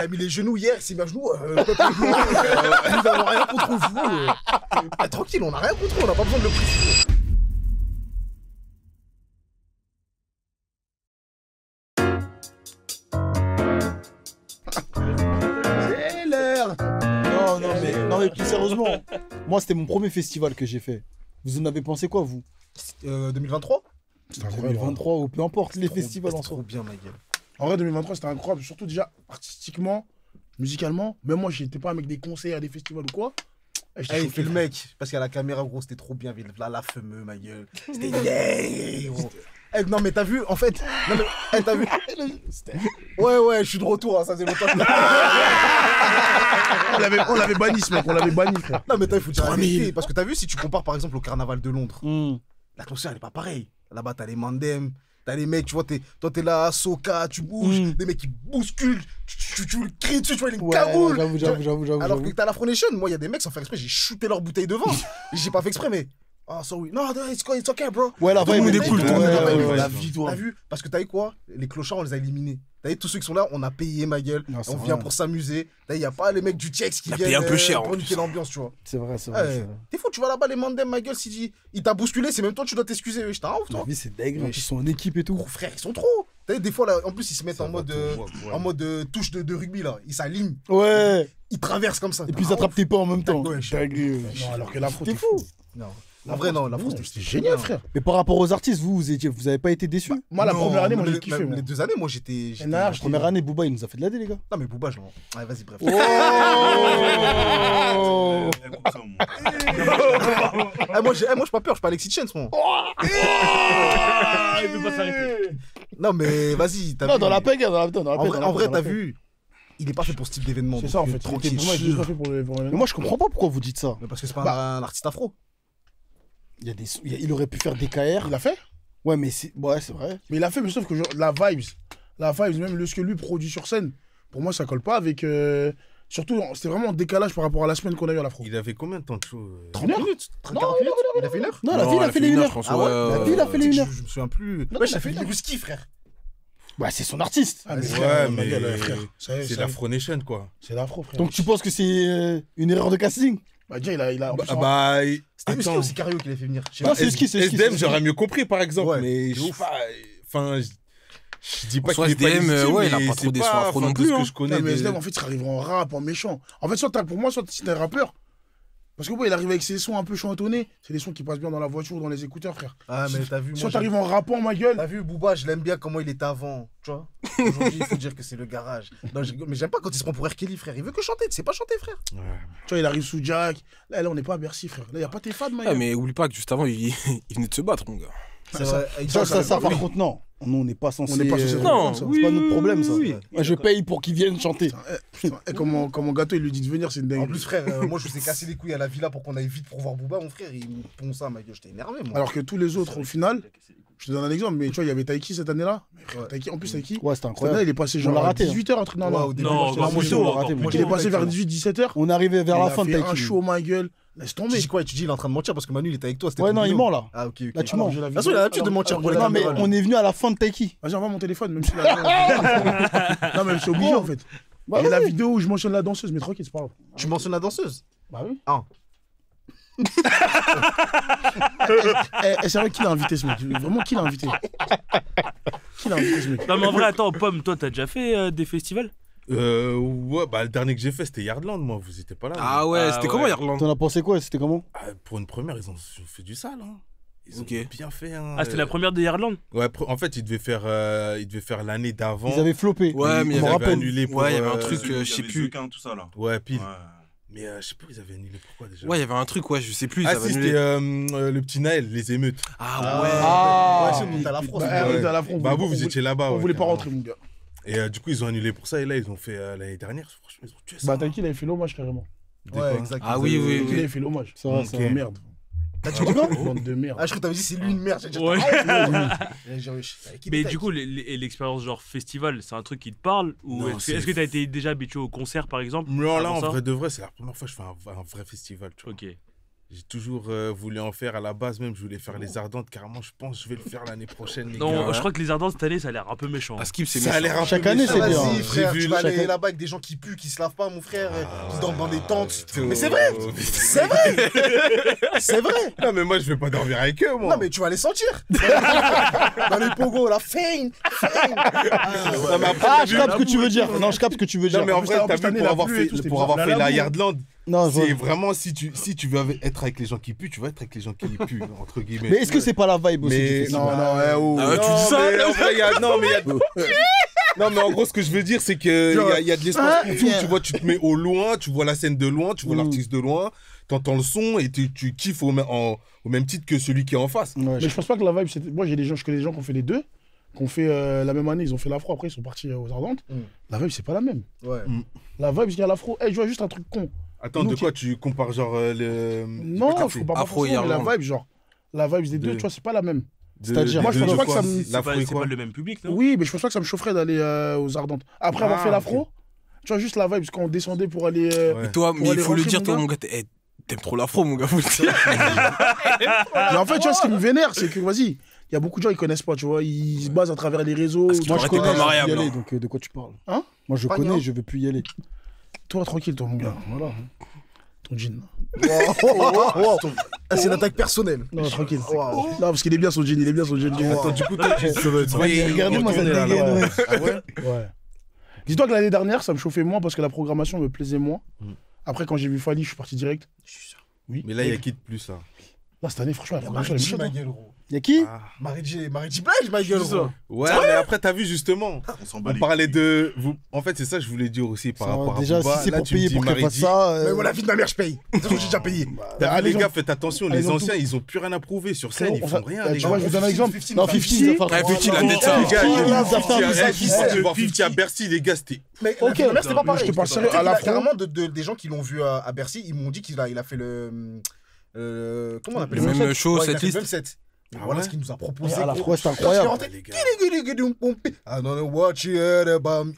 il a mis les genoux hier, il s'est mis à genoux. Peuple noir, nous n'avons rien contre vous. Tranquille, on n'a rien contre vous, on n'a pas besoin de le préciser. C'est l'heure. Non, mais plus sérieusement, moi, c'était mon premier festival que j'ai fait. Vous en avez pensé quoi, vous 2023 C'était 2023 ou peu importe les festivals en soi. trop bien, ma gueule. En vrai, 2023, c'était incroyable. Surtout déjà artistiquement, musicalement. Même moi, j'étais pas avec des concerts à des festivals ou quoi. Il fait le mec, parce qu'à la caméra, gros, c'était trop bien. Là, la fameux, ma gueule. C'était yeah, gros. Non, mais t'as vu, en fait. Non, mais, t'as vu. Ouais, je suis de retour, hein, ça faisait longtemps. On l'avait banni, ce mec, on l'avait banni, frère. Non, mais il faut dire la vérité. Parce que t'as vu, si tu compares par exemple au carnaval de Londres, l'atmosphère, elle est pas pareille. Là-bas, t'as les Mandem. T'as les mecs, tu vois, toi t'es là, Soka, tu bouges, des mecs qui bousculent, tu le cries dessus, tu vois, les cagoule. J'avoue. Alors que t'as l'Afro Nation, moi, il y a des mecs, sans faire exprès, j'ai shooté leur bouteille devant. J'ai pas fait exprès, mais. Ah, sorry. Non, it's okay, bro. Ouais, la vibe, est cool. La vie, toi. T'as vu? Parce que t'as vu quoi? Les clochards, on les a éliminés. T'as vu, tous ceux qui sont là, on a payé, ma gueule. Non, on vient pour s'amuser. T'as vu, y a pas les mecs du TX qui viennent payé un peu cher, pour niquer l'ambiance, tu vois. C'est vrai. T'es fou, tu vois là-bas, les mandem, ma gueule, si il t'a bousculé, c'est même toi, tu dois t'excuser. Je t'en ouf, La toi. vie, c'est dingue. Ils sont en équipe et tout. Gros frère, ils sont trop. T'as vu, des fois, là, en plus, ils se mettent en mode touche de rugby, là. Ils s'alignent. Ouais. Ils traversent comme ça. Et puis ils attrapent tes pas en même temps. Ouais, Non, alors que l'afro, t'es fou. Non. En vrai, non, la France, c'était génial, frère. Mais par rapport aux artistes, vous avez pas été déçus? Moi, la première année, moi, j'ai kiffé. Les 2 années, moi, j'étais. La première année, Booba, il nous a fait de la dé, les gars. Non, mais Booba, je l'en. Allez, vas-y, bref. Moi, j'ai pas peur, je suis pas Alexis Chance, moi. Il peut pas s'arrêter. Non, mais vas-y, t'as vu. Non, dans la peg, En vrai, t'as vu. Il est pas fait pour ce type d'événement. C'est ça, en fait. Tranquille. Pour moi, il est pas fait pour Mais l'événement. moi, je comprends pas pourquoi vous dites ça. Mais parce que c'est pas un artiste afro. Il aurait pu faire des KR. Il l'a fait? Ouais, mais c'est vrai. Mais il a fait, mais sauf que la vibes, même ce que lui produit sur scène, pour moi, ça colle pas avec. Surtout, c'était vraiment en décalage par rapport à la semaine qu'on a eu à l'afro. Il avait combien de temps de show 30 minutes 40 minutes. Il a fait 1 heure. Non, la ville a fait les 1 heure. Ah ouais, La ville a fait les 1 heure. Je me souviens plus. Non, Ouais, il a j'ai fait fait du ski, frère. Ouais, c'est son artiste. Ah, mais Ouais, frère, mais frère. c'est l'Afro Nation, quoi. C'est l'afro, frère. Donc tu penses que c'est une erreur de casting? Bah, déjà, il a. C'était Whisky ou c'est Cario qui l'a fait venir? Non, c'est Ski, c'est Ski. SDM, j'aurais mieux compris, par exemple, Ouais, mais je sais pas. Enfin, je dis pas Soit qu'il est pas SDM, légitime, ouais, il a mais pas c'est trop des sons afro enfin, non de plus, ce que hein. je connais. Non, mais de- SDM, en fait, il arrive en rap, en méchant. En fait, pour moi, soit c'est un rappeur. Parce que, ouais, il arrive avec ses sons un peu chantonnés. C'est des sons qui passent bien dans la voiture ou dans les écouteurs, frère. Ah, mais t'as vu, Soit t'arrives en rappant, ma gueule. T'as vu, Booba, je l'aime bien comment il était avant, tu vois. Aujourd'hui, il faut dire que c'est le garage. Non, mais j'aime pas quand il se prend pour R. Kelly, frère. Il veut que chanter, tu sais pas chanter, frère. Ouais. Tu vois, il arrive sous Jack. Là, on n'est pas à Bercy, frère. Là, il n'y a pas tes fans, ma Ah, gueule. mais oublie pas que juste avant, il venait de se battre, mon gars. C'est vrai. Ça, par contre, non. Nous, on n'est pas censé. On n'est pas censé faire Non, comme ça. C'est pas notre problème, ça. oui. Moi, je paye pour qu'ils viennent chanter. Comme mon gâteau, il lui dit de venir, c'est une dingue. En plus, frère, moi je vous ai cassé les couilles à la villa pour qu'on aille vite pour voir Booba, mon frère. Il me pond ça, ma gueule, j'étais énervé, moi. Alors que tous les autres, au final, je te donne un exemple, mais tu vois, il y avait Taiki cette année-là. En plus, Taiki, Ouais, c'était cette année, incroyable. il est passé On genre l'a à raté, 18h, un truc dans Ouais, là. au début, Non, moi, j'étais non, là, moi, moi, on l'a raté, moi, Il est moi, passé vers avec 18-17h. On est arrivé vers la fin de Il a fait un Taiki. show, ma gueule. Laisse Tu tomber. dis quoi? Tu dis il est en train de mentir parce que Manu il était avec toi. C'était Ouais, ton non, il binôme. ment là. Ah, ok, ok. Là, tu mens. De toute façon, il a l'habitude de mentir pour les Non, mais caméras. on est venu à la fin de Taiki. Vas-y, envoie mon téléphone, même si la... Non, mais c'est obligé, en fait. Bah Il y a la oui. vidéo où je mentionne la danseuse, mais tranquille, c'est pas grave. Tu mentionnes la danseuse? Bah oui. Ah. C'est vrai, qui l'a invité, ce mec? Vraiment, qui l'a invité? Qui l'a invité, ce mec? Non, mais en vrai, attends, Pomme, toi, t'as déjà fait des festivals? Ouais, bah le dernier que j'ai fait, c'était Yardland, moi, vous étiez pas là. Ah ouais, mais- c'était Ah comment, ouais. Irlande? T'en as pensé quoi? C'était comment? Ah, pour une première, ils ont fait du sale, hein. Ils ont Ok. bien fait, hein. Ah, c'était la première de Irlande? Ouais, en fait, ils devaient faire l'année d'avant. Ils avaient floppé. Ouais, mais ils il y avaient avait annulé pour. Ouais, il y avait un truc, je sais plus. Tout ça, là. Ouais, pile. Ouais. Mais je sais pas, ils avaient annulé pourquoi déjà. Ouais, il y avait un truc, ouais, je sais plus. ils Ah avaient si, annulé. c'était le petit Naël, les émeutes. Ah ouais. Ah. Ouais, c'est bon, t'as la France. Bah, ouais. à la France, Bah vous, vous étiez là-bas. On ouais, voulait pas carrément. rentrer, mon gars. Et du coup, ils ont annulé pour ça. Et là, ils ont fait l'année dernière. Franchement, ils ont tué ça. Bah, t'as qui, il avait fait l'hommage, carrément. Ouais, exact. Ah oui, oui, Il oui. avait fait l'hommage. Ça va, Ok. ça C'est va. merde. T'as dit quoi? Bande de merde. Ah, je crois que t'avais dit c'est lui une merde. J'ai dit, Ouais. Mais Mais du coup, l'expérience genre festival, c'est un truc qui te parle? Ou Non, est-ce que t'as été déjà habitué au concert, par exemple? Non, là, avant en ça vrai de vrai, c'est la première fois que je fais un vrai festival. Tu vois. Ok. J'ai toujours voulu en faire à la base, même je voulais faire les Ardentes. Carrément, je pense que je vais le faire l'année prochaine. Les Non, gars. je crois que les Ardentes cette année, ça a l'air un peu méchant. À Skip, c'est Ça a l'air un peu Chaque année, méchant. c'est bien. Vas-y, frère, J'ai tu vu vas aller chacun- là-bas avec des gens qui puent, qui se lavent pas, mon frère, qui dorment dans des tentes. Tout. Mais c'est vrai, c'est vrai, c'est vrai. Non, mais moi, je vais pas dormir avec eux, moi. Non, mais tu vas les sentir. Dans les pogos, la feine. Non, mais après, Ah, t'as je vu- capte ce que tu veux dire. Non, je capte ce que tu veux dire. Non, mais en En plus, vrai, en t'as plus, vu, il a plu et tout, pour c'était avoir bizarre. fait La la boue. Yardland, Non, c'est je- vraiment si tu veux être avec les gens qui puent, tu vas être avec les gens qui puent, entre guillemets. Mais est-ce que c'est pas la vibe aussi du Mais festival Non, non, oh. Ah ouais, tu Non, dis ça mais en vrai, non, mais en gros, ce que je veux dire, c'est qu'il y a de l'espace pour tout. Tu vois, tu te mets au loin, tu vois la scène de loin, tu vois l'artiste de loin, t'entends le son et tu kiffes au même titre que celui qui est en face. Ouais, Mais je pense pas que la vibe, c'était. Moi, je connais des gens qui ont fait les deux, qui ont fait la même année, ils ont fait l'afro, après ils sont partis aux Ardentes. La vibe, c'est pas la même. Ouais. La vibe, il y a l'afro. Je vois juste un truc con. Attends, Nous de qui- quoi tu compares genre le. Non, je comprends pas Afro et forcément, mais la Irlande. vibe, genre. La vibe des deux, De- tu vois, c'est pas la même. C'est-à-dire, moi, je pense pas que ça me- C'est L'afro pas, et c'est quoi pas le même public, non? Oui, mais je pense pas que ça me chaufferait d'aller aux Ardentes. Après avoir Ah, fait l'afro, tu vois, juste la vibe, parce qu'on descendait pour aller. Ouais. Mais toi, Pour mais il aller faut le rentrer, dire, mon toi, gars. mon gars, t'aimes trop l'afro, mon gars, faut le dire. Mais en fait, tu vois, ce qui me vénère, c'est que, vas-y, il y a beaucoup de gens, ils connaissent pas, tu vois, ils se basent à travers les réseaux. Parce qu'il Moi, je T'aurais été connais, pas je veux mariable, y aller, hein. donc de quoi tu parles? Hein? Moi, je Pas connais, bien. je veux plus y aller. Toi, tranquille, toi, mon gars. Voilà. Ton jean. Ah, c'est une attaque personnelle. Non, tranquille. Waouh. Non, parce qu'il est bien son jean, il est bien son jean. Attends, du coup, toi, tu Regardez-moi cette retourner dégaine, là-bas. ouais. Ah ouais. Ouais. Dis-toi que l'année dernière, ça me chauffait moins parce que la programmation me plaisait moins. Après, quand j'ai vu Fali, je suis parti direct. Oui. Mais là, il y a qui de plus là? Là, cette année, franchement, la programmation, elle est Marie-G, méchante. ma gueule, gros. Y'a qui? Ah. Marie-G Blige, ma gueule, gros. Ouais, mais après, t'as vu justement. On parlait de. En fait, c'est ça que je voulais dire aussi par rapport à Déjà, si Booba. c'est Là, pour tu me payer dis pour qu'elle fasse Marie-G. ça. Mais moi, la vie de ma mère, je paye. C'est ce que j'ai déjà payé. T'as vu, Allez, les gars, faites attention, allez, les on anciens, touche. ils ont plus rien à prouver sur scène, ils On va- font rien, tu les vois, gars. je vous donne un exemple. Non, 50, ça fait Ouais, 50, la tête, ça. Les gars, Ouais, j'ai vu là, ça 50 fait un peu à- ça, j'ai vu voir 50 à Bercy, les gars, c'était. Mais Ok, la vie de ma mère, c'était pas mais pareil. je te parle Tu sérieux, sais à qu'il a l'afro. carrément des gens qui l'ont vu à Bercy, ils m'ont dit qu'il a fait le. Comment on appelle Le ça même show, Ouais, il a cette fait le liste. même set. Et Ah voilà ouais ce qu'il nous a proposé. À la gros. fois, c'est Quand il est incroyable. rentré, les gars. I don't know what you heard about.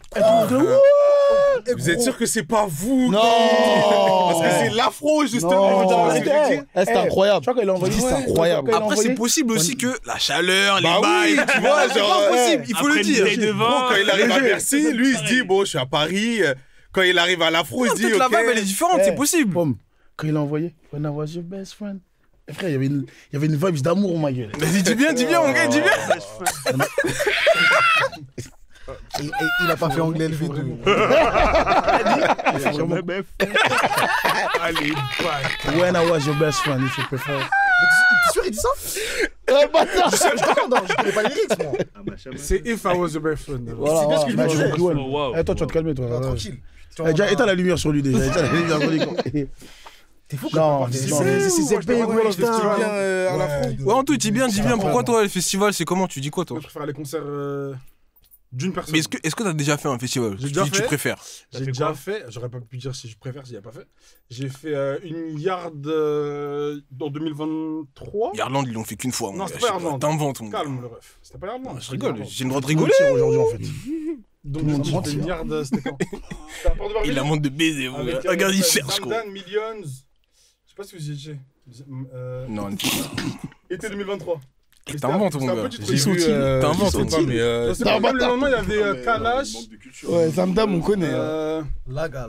Et Vous êtes gros, sûr que c'est pas vous? Non. Parce que c'est l'afro, justement. Non. tu vois ce que je veux dire C'était incroyable. Tu vois, quand il a envoyé. C'est incroyable. Quand il a Après, envoyé- c'est possible aussi que la chaleur, les Bah oui, bails. tu vois, C'est genre, pas possible, il faut Après le une bouteille dire. de vin, Gros, quand il arrive à léger. Bercy, lui, il se dit, bon, je suis à Paris. Quand il arrive à l'afro, il se dit, Toute la ok. vibe, elle est différente, c'est possible. Pomme. Quand il a envoyé When I was your best friend. Et frère, il y avait une vibe d'amour, ma gueule. Vas-y, dis bien, mon gars, dis bien. Et il a pas fait anglais le V2. Allez, bye. When I was your best friend, if you prefer. T'es sûr, il dit ça? Bâtard. Non, je connais pas les lyrics, moi. C'est If I Was Your Best Friend. Voilà, C'est bien ce que je me voilà. disais. Douane. Oh, wow. Eh, toi, tu vas te calmer, toi. Non, Ouais. tranquille. Eh, déjà, éteins la lumière sur lui déjà. Éteins la lumière sur lui. T'es fou Non, quand c'est- même. non, C'est mais- big, gros, Tu bien à l'afro. Ouais, Antou, dis bien. Pourquoi toi, le festival, c'est comment? Tu dis quoi, toi? Je préfère les concerts d'une personne. Mais est-ce que t'as déjà fait un festival? J'ai Tu déjà dis que tu fait. préfères. J'ai déjà fait, j'aurais pas pu dire si je préfère, s'il n'y a pas fait. J'ai fait une yard en 2023. Irlande, ils l'ont fait qu'une fois. Non, mon c'est gars, pas je sais Irlande. T'inventes, mon gars. Calme le ref. C'était pas Irlande. Je rigole, j'ai le droit de Rigoler rigoler. aujourd'hui, en fait. Donc, Tout le monde j'ai fait mentir. une yard, c'était quand C'était à Port de Il a monte de baiser, mon gars. Regarde, il cherche, quoi. Zamdan, Millions. Je sais pas si vous y étiez. Non, Été 2023. Et t'inventes, mon C'était un gars. petit J'ai truc. vu. T'inventes, je sais pas, on mais. Je sais pas, même le lendemain, il y avait Kalash. Ouais, Zamdam, on connaît. Laga.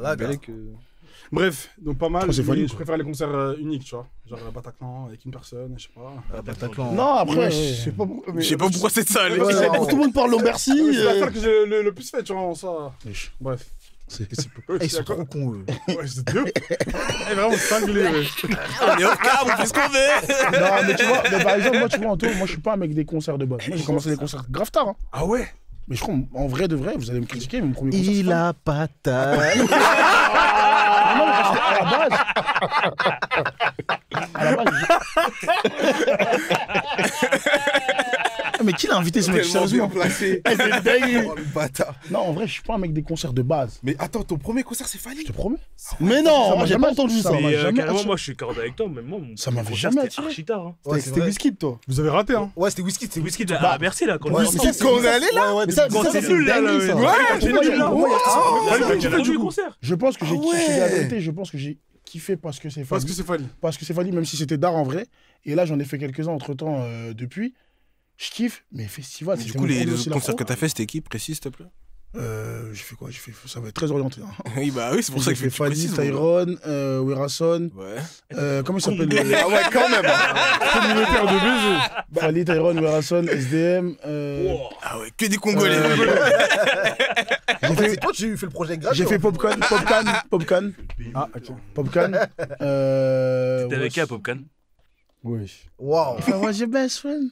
Bref, donc pas mal. Oh, c'est mais folie, je préfère les concerts uniques, tu vois. Genre Bataclan avec une personne, je sais pas. Non, après, Ouais. je sais pas pourquoi. Je sais pas pourquoi c'est ça, les Ouais, gars. non. Tout le monde parle au Bercy. C'est la salle que j'ai le plus fait, tu vois, en ça. Bref. C'est Ils sont trop cons, eux. Ouais, c'est deux. Eh, vraiment cinglé, ouais. On est au câble, on fait ce qu'on veut. Non, mais tu vois, mais par exemple, moi, tu vois, Anto, moi, je suis pas un mec des concerts de base. Moi, j'ai commencé les concerts grave tard. Hein. Ah ouais? Mais je crois, en vrai de vrai, vous allez me critiquer, mais mon premier concert. c'est pas- a patate. Ah non, parce qu'à la base. À la base. Mais qui l'a invité ce mec, Tellement bien sérieusement? placé. C'est dingue. Oh, le bâtard. Non, en vrai, je suis pas un mec des concerts de base. Mais attends, ton premier concert, c'est Je Fali? te promets. Mais Ça non, m'a moi j'ai jamais- pas entendu ça ça. m'a Mais jamais carrément, attiré. moi, je suis cordé avec toi. Même moi, mon Ça m'avait concert, jamais c'était attiré. archi tard. Hein. Ouais, c'est C'était vrai. Whisky, toi. Vous avez raté, hein? Ouais, c'était whisky, c'était Whisky whisky. à Bercy, là, quand Ouais, on mais est ça, Quand on est allé là? Ouais, mais ça, Quand ça, c'est c'est nul, là, dingue, ça. c'est nul, là. Pour moi, il y a- Fallait pour moi, que il y a- tu fasses du concert. Je pense que j'ai kiffé la vérité, je pense que j'ai kiffé parce que c'est Parce Fali. que c'est Fali. Parce que c'est Fali, même si c'était d'art en vrai. Et là, j'en ai fait quelques-uns entre-temps depuis. Je kiffe, mais festival, Du c'était coup, mon les premier autres aussi, concerts l'afro. que t'as fait, c'était qui, précis, s'il te plaît? J'ai fait quoi? Ça va être très orienté. Hein. Oui, bah oui, c'est pour ça J'ai que fait je Fali, précise. Tyrone, Werason. Ouais. Comment il s'appelle Ah ouais, quand même. Communautaire de baiser. Fali, Tyrone, Werason, SDM. Ah ouais, que des Congolais. C'est toi qui as fait le projet gratuit. J'ai fait Popcorn. Ah, ok. Popcorn. T'étais avec qui à Popcan? Oui. Waouh. If I was your best friend.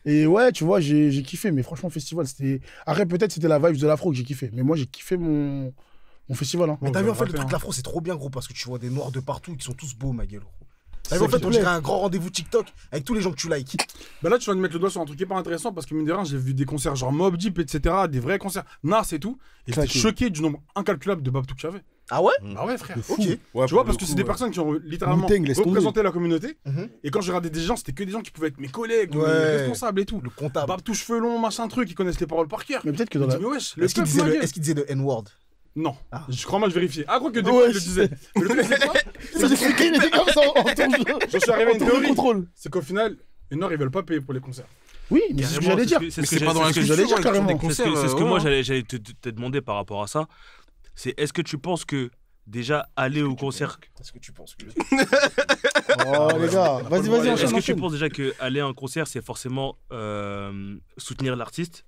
Et ouais, tu vois, j'ai kiffé, mais franchement, festival, c'était. Après, peut-être c'était la vibe de l'afro que j'ai kiffé, mais moi, j'ai kiffé mon festival. Hein. Mais t'as vu, en fait, le Rappelez, truc hein. de l'afro, c'est trop bien, gros, parce que tu vois des noirs de partout qui sont tous beaux, ma gueule, gros. T'as C'est vu, en fait, clair. on dirait un grand rendez-vous TikTok avec tous les gens que tu likes. Bah là, tu vas me mettre le doigt sur un truc hyper intéressant parce que, mine de rien, j'ai vu des concerts genre Mobb Deep, etc., des vrais concerts, Nas et tout. Et j'étais Claqué. choqué du nombre incalculable de babtou que j'avais. Ah ouais? Ah ouais, frère. Ok. Ouais, Tu vois, parce que c'est des personnes qui ont littéralement Wu-Tang, laisse tomber. représenté la communauté. Mhm. Et quand je regardais des gens, c'était que des gens qui pouvaient être mes collègues, Ouais. mes responsables et tout. Le comptable. Babtou, cheveux longs, machin truc, ils connaissent les paroles par cœur. Mais peut-être que Je dans me la. dis, mais wesh, le Est-ce qu'il peuple, disait, ma gueule. est-ce qu'il disait le N-word? Non. Ah. Je crois mal, je vérifiais. Ah, quoi que des fois, il le disait. Mais le truc, c'est quoi Ça s'expliquait, il était comme ça en tour J'en suis arrivé à une de théorie. contrôle. C'est qu'au final, les Noirs, ils veulent pas payer pour les concerts. Oui, mais c'est ce que j'allais dire. C'est Mais ce que c'est pas dans la c'est ce que culture, j'allais dire ouais, carrément. des C'est ce concerts, que moi ouais. j'allais te demander par rapport à ça. C'est est-ce que tu penses que déjà aller au concert. Est-ce que tu penses que. Oh les gars, vas-y, Est-ce enchaîne, que tu enchaîne. penses déjà que aller à un concert c'est forcément soutenir l'artiste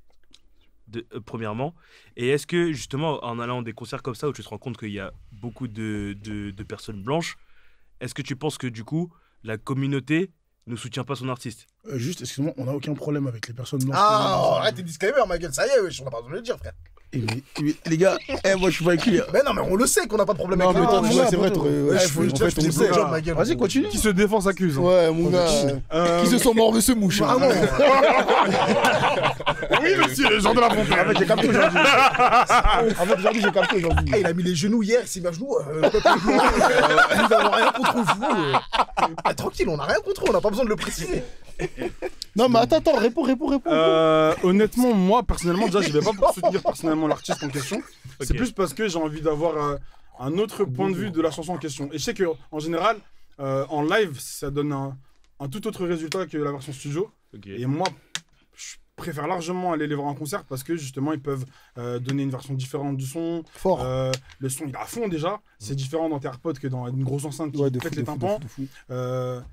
premièrement, et est-ce que justement en allant à des concerts comme ça où tu te rends compte qu'il y a beaucoup de personnes blanches, est-ce que tu penses que du coup la communauté ne soutient pas son artiste? Juste, excuse-moi, on n'a aucun problème avec les personnes blanches. Ah, arrête tes disclaimers, ma gueule, ça y est, wesh, on n'a pas besoin de le dire, frère. Les gars, moi je suis pas avec lui. Mais non, mais on le sait qu'on n'a pas de problème Non, avec mais les toi, blancs, ouais, mon c'est gars, vrai, bro. ouais, Ouais, je fais- en fait, on le sait. job, ma gueule. Vas-y, continue. Qui se défend s'accuse. Ouais, mon gars. Qui se sont morts de ce mouche. hein. Vraiment. Oui, monsieur, les gens de la fontaine. En fait, j'ai capté aujourd'hui. En fait, aujourd'hui, j'ai capté aujourd'hui. Ah, il a mis les genoux hier, il s'est mis à genoux. Le peuple blanc, nous n'avons rien contre vous. Ah, tranquille, on n'a rien contre eux, on n'a pas besoin de le préciser. Non, mais attends, réponds. Honnêtement, moi, personnellement, déjà, je vais pas pour soutenir personnellement l'artiste en question. C'est plus parce que j'ai envie d'avoir un autre point de vue de la chanson en question. Et je sais qu'en général, en live, ça donne un tout autre résultat que la version studio. Et moi, je préfère largement aller les voir en concert parce que justement, ils peuvent donner une version différente du son. Fort. Le son, il est à fond déjà. C'est différent dans tes AirPods que dans une grosse enceinte qui Ouais, de pète fou, les de fou, tympans. de fou.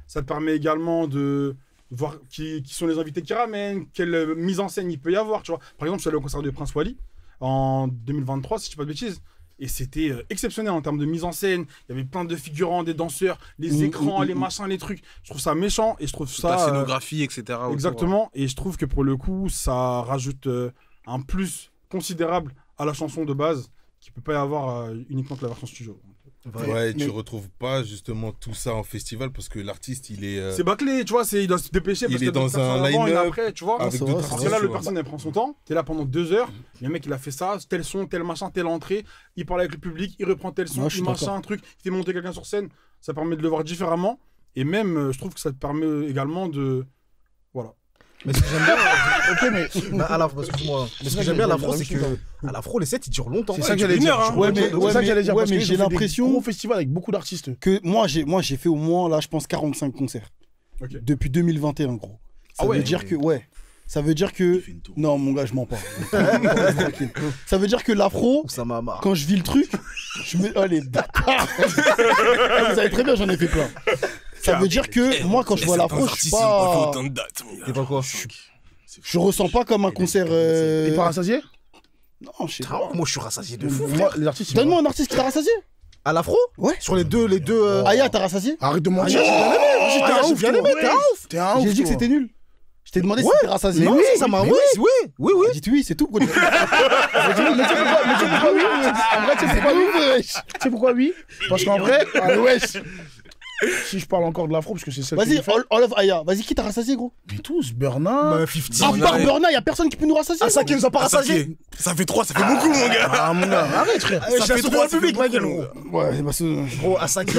Ça te permet également de voir qui sont les invités qui ramènent, quelle mise en scène il peut y avoir, tu vois. Par exemple, je suis allé au concert de Prince Wally en 2023, si je dis pas de bêtises, et c'était exceptionnel en termes de mise en scène. Il y avait plein de figurants, des danseurs, les écrans, les machins, les trucs. Je trouve ça méchant et je trouve ça... La scénographie, etc. autour, exactement, et je trouve que pour le coup, ça rajoute un plus considérable à la chanson de base qui peut pas y avoir uniquement que la version studio. Ouais, tu retrouves pas justement tout ça en festival parce que l'artiste il est C'est bâclé, tu vois, il doit se dépêcher parce il est qu'il y a dans d'autres personnes un avant, une line-up après, tu vois. avec c'est d'autres vrai, Parce artistes. que là, tu le vois. personne, elle prend son temps. T'es là pendant 2 heures. Le mec, il a fait ça, tel son, tel machin, telle entrée. Il parle avec le public, il reprend tel son, Ouais, je suis il machin, d'accord. un truc. Il fait monter quelqu'un sur scène. Ça permet de le voir différemment. Et même, je trouve que ça te permet également de. Voilà. Mais ce que j'aime bien. Ok, mais. Bah, à l'afro, excuse-moi. Mais ce que j'aime bien à l'afro, c'est que. À l'afro, les sets, ils durent longtemps. C'est ça que j'allais dire. Ouais, mais- C'est ça que j'allais dire. ouais, parce mais que j'ai fait des l'impression- gros festivals avec beaucoup d'artistes. Que moi, j'ai fait au moins, là, je pense, 45 concerts. Ok. Depuis 2021, gros. Ça Ah ouais. veut dire que, ouais. Ça veut dire que. Non, mon gars, je mens pas. Tranquille. Ça veut dire que l'afro, Ça m'a marre. quand je vis le truc, je me. Oh les bâtards. Vous savez très bien, j'en ai fait plein. Ça veut dire que moi, quand je vois l'afro, je suis pas. T'es pas quoi? Je ressens pas comme un concert. T'es pas rassasié? Non, je sais Ah, pas. moi, je suis rassasié de fou. Moi, les artistes. ils Donne-moi un artiste qui t'a rassasié. À l'afro? Ouais. Sur les deux. Aya, t'as rassasié. Arrête de mentir. Ah, j'ai bien aimé, t'es un ouf. T'es un ouf. J'ai dit que toi. c'était nul. Je t'ai demandé si Ouais. t'étais rassasié. Non, ça m'a. Oui. T'as dit oui, c'est tout. Pourquoi tu dis- Mais tu sais pourquoi oui? En vrai, tu sais pourquoi oui? Tu sais pourquoi oui? Parce qu'en vrai, wesh. Si je parle encore de l'afro, parce que c'est celle qui Vas-y, me fait. all of Aya. Vas-y, qui t'a rassasié, gros? Mais tous, Burna. 50. À part Burna, y'a personne qui peut nous rassasier. Asaki nous a pas rassasié. Ça fait 3, ça fait beaucoup, mon gars. Ah, mon gars, arrête, frère. Je fait l'ai trois, le public, ça fait ma gueule, beaucoup, gros. Ouais, bah Gros, Asaki,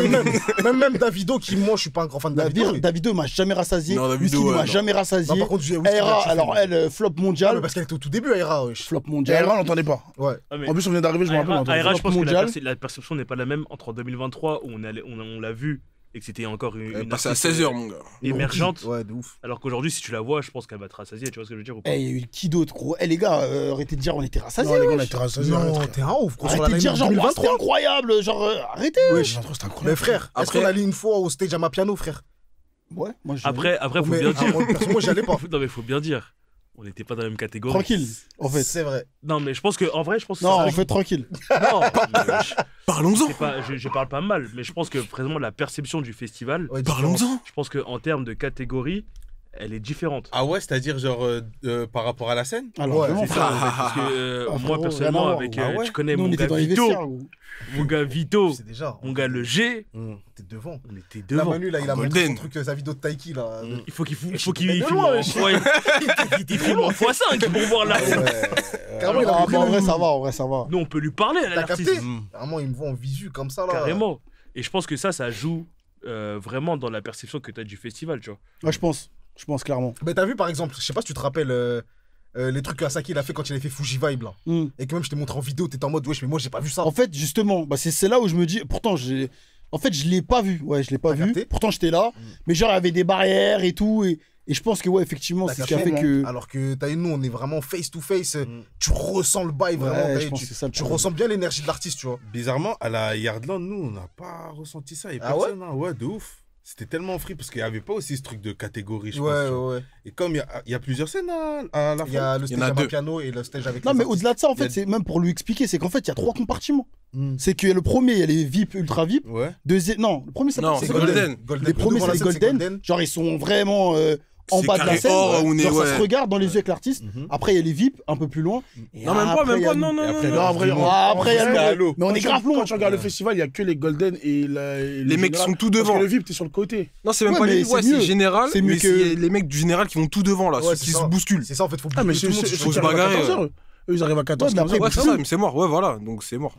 même Davido, qui moi, je suis pas un grand fan de Davido. Davido m'a jamais rassasié. Non, Davido, Whisky ouais, m'a non. jamais rassasié. Non, par contre, Whisky, Aira, il a alors kiffé. elle, flop Ah, mondial. mais parce qu'elle était au tout début, Aira, wesh. Flop Et mondial. Aira, on l'entendait pas. Ouais. Ah, mais En plus, on vient d'arriver, je me rappelle. on l'entendait Aira, pas. je pense que mondial. la perception n'est pas la même entre 2023 où on l'a vu et que c'était encore Elle est une passée à artiste, 16h, mon gars. émergente. Ouais, de ouf. Alors qu'aujourd'hui, si tu la vois, je pense qu'elle va te rassasier. Tu vois ce que je veux dire ou pas? Eh, il y a eu qui d'autre, gros? Eh, les gars, arrêtez de dire on était rassasiés. Non, les gars, on a wesh. été rassasiés. Non, arrête. t'es un ouf, gros. Sur Arrêtez la de dire line genre, 2023. c'était incroyable. Genre, arrêtez. Wesh. C'est incroyable. Mais frère, est-ce Après- qu'on allait une fois au stage à Mapiano, frère? Ouais, moi je. Après, faut Mais, bien ah, dire. moi, j'y allais pas. Non, mais faut bien dire. On n'était pas dans la même catégorie. Tranquille, en fait. C'est vrai. Non, mais je pense que, en vrai, je pense que Non, ça en fait, tranquille. Non, mais Parlons-en. je parle pas mal, mais je pense que vraiment la perception du festival, Ouais, Parlons-en. je pense qu'en termes de catégorie, elle est différente. Ah ouais, c'est-à-dire genre par rapport à la scène? Alors, Ouais, vraiment, C'est ça, en frère. fait, parce que Ah, moi frérot, personnellement, rien à voir. avec, Ah ouais tu connais Nous, on mon était gars dans les Vito, vestiaires, gros. mon gars Vito, C'est déjà. mon gars le G, T'es devant. on était Là, devant. Manu, là, il a montré Golden. son truc, sa vidéo de Taiki, là. Il faut qu'il Mais filme loin, en wesh. fois, il filme en x5 pour voir là. Carrément, il a Ah, montré bah, en le- vrai, ça va, en vrai, ça va. Nous, on peut lui parler à T'as l'artiste. capté? Carrément, il me voit en visu comme ça, là. Carrément. Et je pense que ça joue vraiment dans la perception que tu as du festival, tu vois. Ouais, je pense clairement. Mais t'as vu, par exemple, je sais pas si tu te rappelles les trucs que Asaki il a fait quand il avait fait Fuji Vibe, là. Hmm. Et que même je t'ai montré en vidéo, t'étais en mode, wesh, mais moi, j'ai pas vu ça. En fait, justement, bah, c'est là où je me dis. Pourtant, en fait, je l'ai pas vu. Ouais, je l'ai pas T'as vu. capté Pourtant, j'étais là. Mais genre, il y avait des barrières et tout. Et je pense que, ouais, effectivement, T'as c'est ce qui a capté, fait que. Alors que t'as nous, on est vraiment face to face. Tu ressens le bail, vraiment. Ouais, t'as je vu, pense que c'est ça le tu problème. ressens bien l'énergie de l'artiste, tu vois. Bizarrement, à la Yardland, nous, on n'a pas ressenti ça. Et Ah personne, hein. Ouais, de ouf. C'était tellement free parce qu'il n'y avait pas aussi ce truc de catégorie, je pense. Ouais, tu vois. ouais. Et comme il y a plusieurs scènes à la Il y a le Il y en stage a à deux. piano et le stage avec Non, les mais artistes. au-delà de ça, en Il y a- fait, c'est même pour lui expliquer, c'est qu'en fait, il y a 3 compartiments. Hmm. C'est que le premier, il y a les VIP, ultra VIP. Ouais. Deuxième, non, le premier, Non, c'est c'est Golden. Golden. Les premiers, Devant c'est la les scène, Golden. Genre, ils sont vraiment en C'est bas de la carré scène. or, on est- Genre, ça ouais. se regarde dans les yeux avec l'artiste. Mhm. Après, il y a les VIP, un peu plus loin. Et Non, même pas, après, il y a non, nous. non, Et non, après, non. le Non, en reste vrai, du en- monde. Après, il y a en le- vrai, mais on est quand grave tu- loin. Quand tu regardes le festival, il y a que les Golden et Les mecs sont tout devant. Parce que le VIP, t'es sur le côté. Non, c'est même Ouais, pas mais les. Ouais, c'est mieux. c'est général. C'est mieux Mais que- c'est les mecs du général qui vont tout devant là, Ouais, ceux c'est qui ça. se bousculent. C'est ça, en fait, faut Ah, mais bouger tout le monde. faut se bagarrer, 14 heures. Eux, ils arrivent à 14 Ouais, mais après, Ouais, c'est plus. ça, mais c'est mort. Ouais, voilà. Donc c'est mort.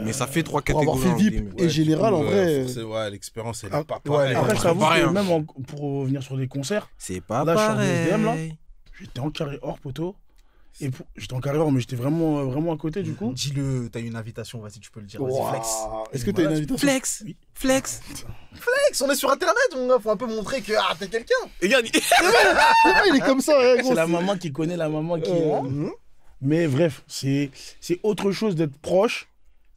Mais ça fait 3 Pour avoir catégories. fait en VIP guillemets. et général, en vrai. Ouais, l'expérience, elle Ah, est pas ouais, pareille. Après, je c'est t'avoue pas que rien. même pour revenir sur des concerts, C'est pas Là, je suis en SDM, là. pareil. j'étais en carré hors poteau. Et j'étais en carré hors, mais j'étais vraiment à côté du coup. Dis-le, t'as une invitation, vas-y, tu peux le dire. Vas-y, Ouah. flex. Est-ce que t'as une invitation? Flex. Oui. Flex. Flex, on est sur internet, mon gars, faut un peu montrer que t'es quelqu'un. Regarde, Ah, il est comme ça, hein, gros. C'est la maman qui connaît la maman qui est là. Mhm. Mais bref, c'est autre chose d'être proche.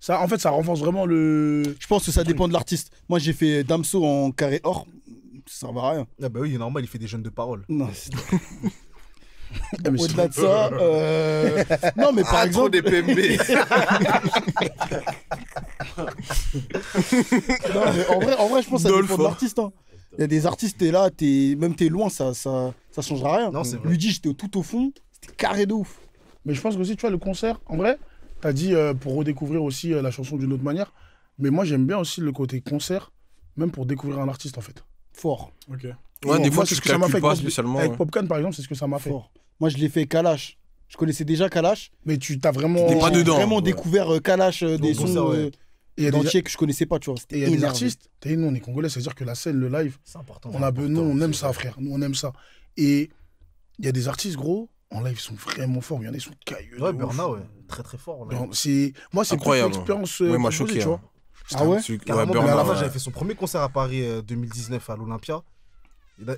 Ça, en fait, ça renforce vraiment le. Je pense que ça dépend de l'artiste. Moi, j'ai fait Damso en carré or. Ça sert à rien. Ah bah oui, normal, il fait des jeunes de parole. Non, Ah, mais au-delà de ça, non, mais par Ah, trop exemple, des PMB. non, mais en vrai, je pense que ça Dolph, dépend de hein. l'artiste. Hein. Il y a des artistes, t'es là, même t'es loin, ça changera rien. Non, c'est vrai. Lui dit, j'étais tout au fond, c'était carré de ouf. Mais je pense que aussi, tu vois, le concert, en vrai, t'as dit pour redécouvrir aussi la chanson d'une autre manière. Mais moi, j'aime bien aussi le côté concert, même pour découvrir un artiste, en fait. Fort, Ok. Ouais, des Moi, fois, c'est c'est ce que ça m'a fait pas avec spécialement. Avec ouais. Popcorn, par exemple, c'est ce que ça m'a fait. fort. Moi, je l'ai fait Kalash. Je connaissais déjà Kalash. Mais tu t'as vraiment. T'es pas J'ai dedans. vraiment ouais. découvert Kalash, des bon, sons ça, ouais. Et il y a des, entiers que je connaissais pas, tu vois. et C'était il y a des énervé. artistes. T'as vu, nous, on est congolais, c'est-à-dire que la scène, le live, C'est important. nous, on aime ça, frère. Nous, on aime ça. Et il y a des artistes, gros, en live, ils sont vraiment forts. Il y en a, ils sont cailleux. Ouais, de Burna, ouf. ouais. Très très fort. là. Genre, moi, c'est Incroyable. plus l'expérience. Ouais, m'a proposée, choqué. tu vois. Ah ouais? Carrément, Burna, mais à la fin, ouais. j'avais fait son premier concert à Paris 2019 à l'Olympia. Et là,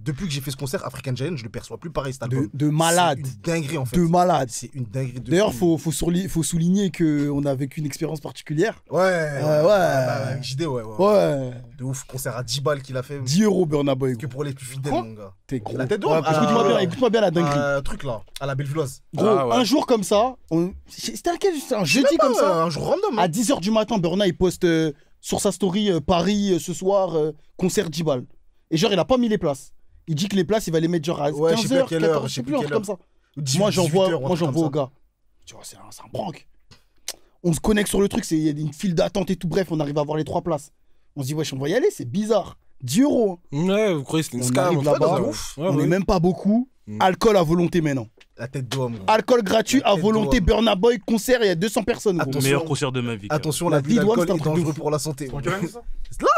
depuis que j'ai fait ce concert, African Giant, je le perçois plus pareil cet album. De malade. C'est une dinguerie en fait. De malade. C'est une dinguerie de D'ailleurs, fou. faut souligner qu'on a vécu une expérience particulière. Ouais, ouais. JD, ouais. Ouais. De ouf, concert à 10 balles qu'il a fait. 10 € Burna Boy. Que pour les plus fidèles, Quoi mon gars. T'es gros. La tête Ouais, d'homme. à la- écoute-moi bien la dinguerie. Truc là, à la Bellevilloise. Gros, Ah ouais. un jour comme ça, c'était un jeudi comme ça. Un jour random. À hein. 10h du matin, Burna, il poste sur sa story Paris ce soir, concert 10 balles. Et genre, il a pas mis les places. Il dit que les places, il va les mettre genre à Ouais, je sais plus à 15h, quelle heure, 14h, je je sais sais plus plus, un quelle truc comme ça. 18, Moi, j'envoie 18 heures, un moi, truc j'envoie au comme ça. gars. Tu vois, c'est un prank. On se connecte sur le truc, il y a une file d'attente et tout. Bref, on arrive à avoir les 3 places. On se dit, wesh, on va y aller, c'est bizarre. 10 €. Ouais, vous croyez que c'était une On scam arrive là-bas, on n'est même pas beaucoup. Alcool à volonté maintenant. La tête d'homme. Alcool gratuit La à tête volonté, d'homme. Burna Boy, concert, il y a 200 personnes. gros. Attention. Meilleur concert de ma vie. Attention, La la vie vie de Wam, d'alcool c'est un est truc de dangereux fou. pour la santé. En quelle année, ça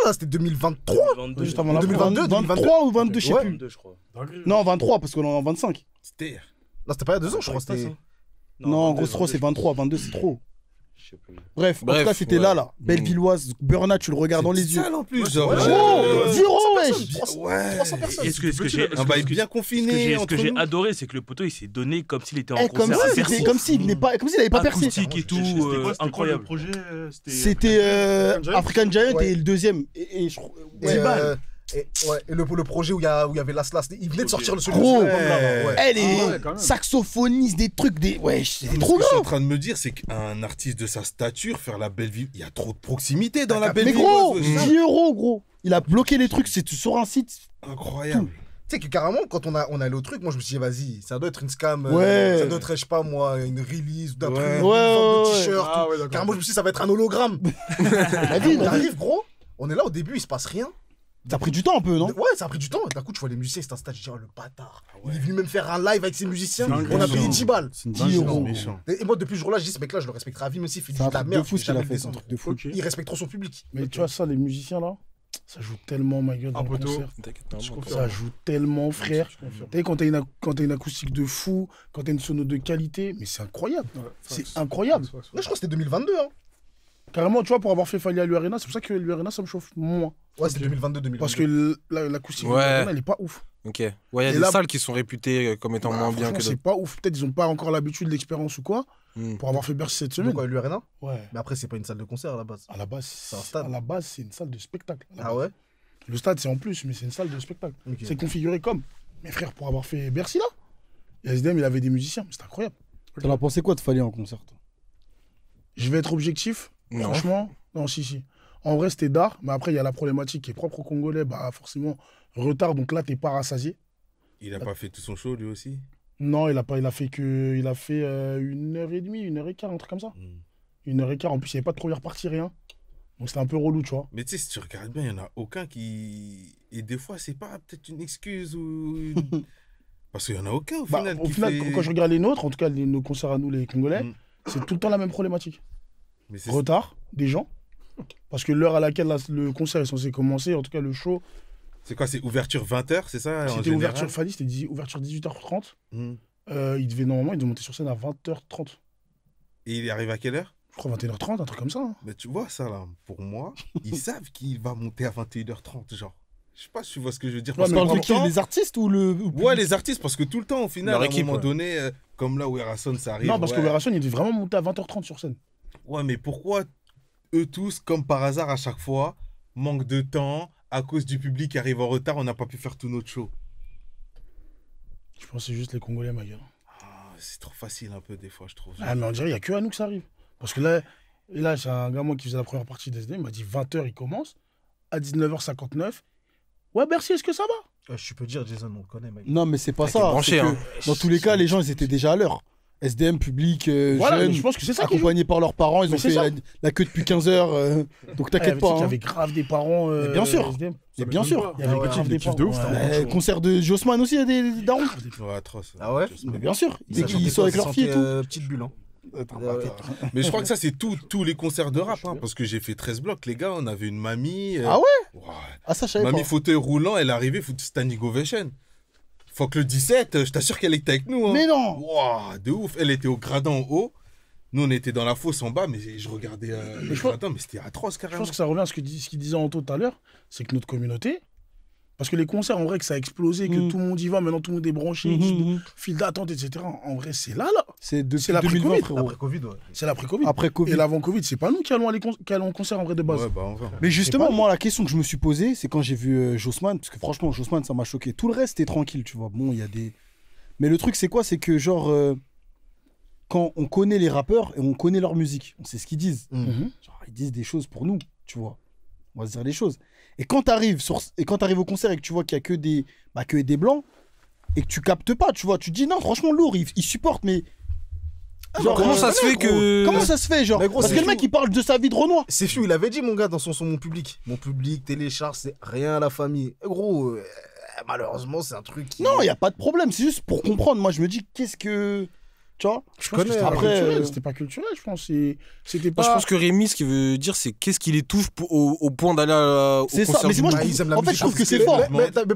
Là, c'était 2023. 22, Juste avant la 2022, 23 ou 22, je sais Ouais. plus. 22, je crois. Non, 23, parce qu'on est en 25. C'était. Là, c'était pas il y a 2 ans, je crois. C'était. Non, en gros, 22, c'est trop, c'est 23. 22, c'est trop. Je sais plus. Bref, en Bref, tout cas, c'était ouais. là. Bellevilloise, Burna, tu le regardes dans les yeux. Sale en plus, genre. Ouais, Oh, 10 €, wesh. Ouais. 300 personnes. Est-ce que j'ai Un bail bien confiné. ce que entre j'ai nous. adoré, c'est que le poteau il s'est donné comme s'il était en Eh, comme concert. si c'était comme s'il venait pas, comme s'il avait pas percé. Acoustique et tout, incroyable. Le projet, C'était African Giant Ouais. et le deuxième. Et je crois. Et, Ouais. et le projet où il y avait Las Las, il venait de sortir le Gros. ouais. Elle est Ah ouais, quand même. saxophoniste, des trucs, des. Wesh, c'est Ce trop que je suis en grave. train de me dire, c'est qu'un artiste de sa stature, faire la belle vie, il y a trop de proximité dans la Mais belle Mais vie. gros, ouais, 10 €, gros. Il a bloqué les trucs, c'est sur un site. Incroyable. Tu sais que carrément, quand on est allé au truc, moi je me suis dit, vas-y, ça doit être une scam. Ouais. Ça doit être, je sais pas moi, une release, d'un Ouais. truc, Ouais, une vente de ouais, t-shirt. Ah tout. ouais, d'accord. Carrément, je me suis dit, ça va être un hologramme. La vie, On arrive, gros, on est là au début, il se passe rien. T'as pris du temps un peu, non? Ouais, ça a pris du temps. D'un coup, tu vois les musiciens, c'est un stade, je dis, oh le bâtard. Il est venu même faire un live avec ses musiciens. C'est On a dingue. payé 10 balles. C'est 10 10 euros. Méchant. Et moi, depuis ce jour-là, je dis, ce mec-là, je le respecterai à vie, même s'il fait C'est un de la truc de merde. fou je ce qu'il vais a jamais fait, le c'est un descendre. truc de fou. Ok. Il respecte trop son public. Mais tu vois, ça, les musiciens là, ça joue tellement, ma gueule, dans Un le poteau. concert. Je confirme. Ça joue tellement, frère. Tu sais, quand t'as une acoustique de fou, quand t'as une sono de qualité, mais c'est incroyable. C'est incroyable. Là, je crois que c'était 2022. Hein. Carrément, tu vois, pour avoir fait Fali à l'U-Arena, c'est pour ça que l'U-Arena, ça me chauffe moins. Ouais, c'était 2022-2023. Parce que l'acoustique de Ouais. l'U-Arena, elle est pas ouf. Ok. Ouais, il y a Et des là- salles qui sont réputées comme étant moins bien Franchement, que c'est d'autres. pas ouf. Peut-être ils ont pas encore l'habitude, l'expérience ou quoi, Hmm. pour avoir fait Bercy cette De semaine. quoi, l'Arena. Ouais. Mais après, c'est pas une salle de concert à la base. À la base, un stade. À la base, c'est une salle de spectacle. À la Ah base. ouais. Le stade, c'est en plus, mais c'est une salle de spectacle. Ok. C'est configuré comme. Mes frères, pour avoir fait Bercy là, et SDM, il avait des musiciens. C'était incroyable. T'en as pensé quoi de Fali en concert, toi? Je vais être objectif. Non. Franchement, non, si. En vrai, c'était d'art, mais après, il y a la problématique qui est propre aux Congolais. Bah, forcément, retard, donc là, t'es pas rassasié. Il a pas fait tout son show lui aussi. Non, il a fait 1h30, 1h15, un truc comme ça. 1h15, en plus, il n'y avait pas de première partie, rien. Donc c'était un peu relou, tu vois. Mais tu sais, si tu regardes bien, il n'y en a aucun qui. Et des fois, c'est pas peut-être une excuse ou. Parce qu'il n'y en a aucun au Bah, final. au qui final, fait- quand je regarde les nôtres, en tout cas nos concerts à nous, les Congolais, Mm. c'est tout le temps la même problématique. Mais c'est Retard des gens. Parce que l'heure à laquelle le concert est censé commencer, en tout cas le show, c'est quoi, c'est ouverture 20h, c'est ça en c'était général ouverture Fali, c'était ouverture 18h30. Hmm. Il devait monter sur scène à 20h30. Et il arrive à quelle heure? Je crois 21h30, un truc comme ça. Hein. Mais tu vois ça là, pour moi, ils savent qu'il va monter à 21h30, genre. Je sais pas si tu vois ce que je veux dire. Ouais, Parce mais que Parle de tout le qui? temps- Les artistes ou le. Ouais, les artistes, parce que tout le temps, au final, Leur à équipe, un moment ouais. donné, comme là où Erason, ça arrive. Non, parce que ouais. Verasson, il devait vraiment monter à 20h30 sur scène. Ouais, mais pourquoi eux tous, comme par hasard à chaque fois, manque de temps, à cause du public qui arrive en retard, on n'a pas pu faire tout notre show? Je pense que c'est juste les Congolais, ma gueule. Ah, c'est trop facile un peu des fois, je trouve. Ah, mais on dirait qu'il n'y a que à nous que ça arrive. Parce que là c'est un gars, moi, qui faisait la première partie d'SD, il m'a dit 20h, il commence. À 19h59. Ouais, Bercy, est-ce que ça va? Je peux dire, Jason, on le connaît, mec. Non, mais c'est pas Ah, t'es ça. branché, c'est que hein. Dans tous les cas, les gens, ils étaient déjà à l'heure. SDM, public, Voilà, jeunes, je pense que c'est ça qui joue. accompagnés par leurs parents. Ils Mais ont c'est fait ça. la queue depuis 15 heures. Donc Ah, t'inquiète pas. Il y Hein. avait grave des parents. Mais bien sûr. SDM. Mais bien sûr. Il y avait ouais, grave des des kiffs parents. de ouf, Ouais. Concert de Jossman aussi, il y a des darons. Ouais, atroce. Ah ouais? Mais bien sûr. Ça Ils chantait sont avec quoi, leurs ça filles et tout. sentait, petite bulle, hein. Mais je crois que ça, c'est tous les concerts de rap, hein, parce que j'ai fait 13 blocs, les gars, on avait une mamie. Ah ouais? Ouais. Ah, ça, je savais Mamie pas. fauteuil roulant, elle est arrivée, Stani Govation. Faut que le 17, je t'assure qu'elle était avec nous. Hein. Mais non. Waouh, de ouf. Elle était au gradin en haut. Nous, on était dans la fosse en bas, mais je regardais le je pense- gradin, mais c'était atroce Je carrément. pense que ça revient à ce qu'il disait Anto tout à l'heure, c'est que notre communauté, parce que les concerts, en vrai, que ça a explosé, que tout le monde y va, maintenant tout le monde est branché, file d'attente, etc. En vrai, c'est là. C'est depuis C'est l'après 2020, Covid. frérot. Après Covid, ouais. C'est l'après-Covid. Après Covid. Et l'avant-Covid, c'est pas nous qui allons en concert en vrai de base. Ouais, bah, on va. Mais justement, pas moi, la question que je me suis posée, c'est quand j'ai vu Jossman, parce que franchement, Jossman, ça m'a choqué. Tout le reste, c'était tranquille, tu vois. Bon, il y a des. Mais le truc, c'est quoi? C'est que, genre, quand on connaît les rappeurs et on connaît leur musique, on sait ce qu'ils disent. Mhm. Genre, ils disent des choses pour nous, tu vois. On va se dire les choses. Et quand t'arrives au concert et que tu vois qu'il y a que des blancs, et que tu captes pas, tu vois, tu te dis non, franchement, lourd, ils supportent, mais. Genre, Comment ça se fait que. Comment ça se fait, genre? Mais gros, Parce c'est que le mec, fou. il parle de sa vie de Renoir. C'est fou, il avait dit, mon gars, dans son son Mon Public. Mon public télécharge, c'est rien à la famille. Et gros, malheureusement, c'est un truc qui. Non, il n'y a pas de problème. C'est juste pour comprendre. Moi, je me dis, qu'est-ce que. Tu vois? Je pense que c'était après, pas culturel, c'était pas culturel, je pense. C'était pas. Moi, je pense que Rémi, ce qu'il veut dire, c'est qu'est-ce qui les touche au point d'aller au C'est ça. concert Mais du moi, je Mali. Ils aiment la en fait, musique je trouve que c'est officielle.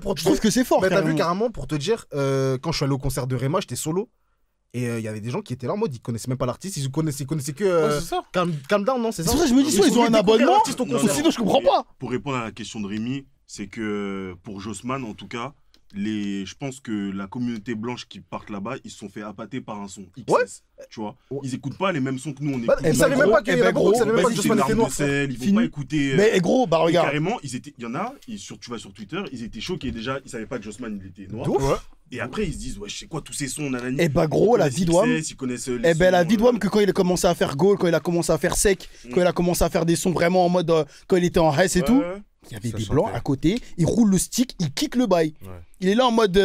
fort. Je trouve que c'est fort. Mais t'as vu carrément. carrément, pour te dire, quand je suis allé au concert de Rema, j'étais solo. Et il y avait des gens qui étaient là en mode, ils connaissaient même pas l'artiste, ils connaissaient que Ouais, c'est ça. Calm Down, non? C'est C'est ça? pour ça que je me dis, soit ils ont un abonnement, l'artiste au concert. sinon je comprends pas. Pour répondre à la question de Rémi, c'est que pour Jossman, en tout cas, je pense que la communauté blanche qui part là-bas, ils se sont fait appâter par un son XS. Ouais. Tu vois, Ouais. ils écoutent pas les mêmes sons que nous on écoute. Bah, ils savaient même pas qu'il y avait gros, beaucoup, ils savaient même pas Vas-y, que c'est Jossman une était arme noir. de sel, ils vont Fini. pas écouter. Mais gros, bah Et regarde. carrément, il y en a, tu vas sur Twitter, ils étaient choqués déjà, ils savaient pas que Jossman il était noir. De ouf. Et après ils se disent, ouais, je sais quoi, tous ces sons, nanani. Eh bah gros, la vie d'Ouam. Ils connaissent les Eh ben la sons, vie d'Ouam que quand il a commencé à faire goal, quand il a commencé à faire sec, quand il a commencé à faire des sons vraiment en mode quand il était en Hess et ouais, tout, ouais. il y avait Ça des chantait. blancs à côté, il roule le stick, il kick le bail. Ouais. Il est là en mode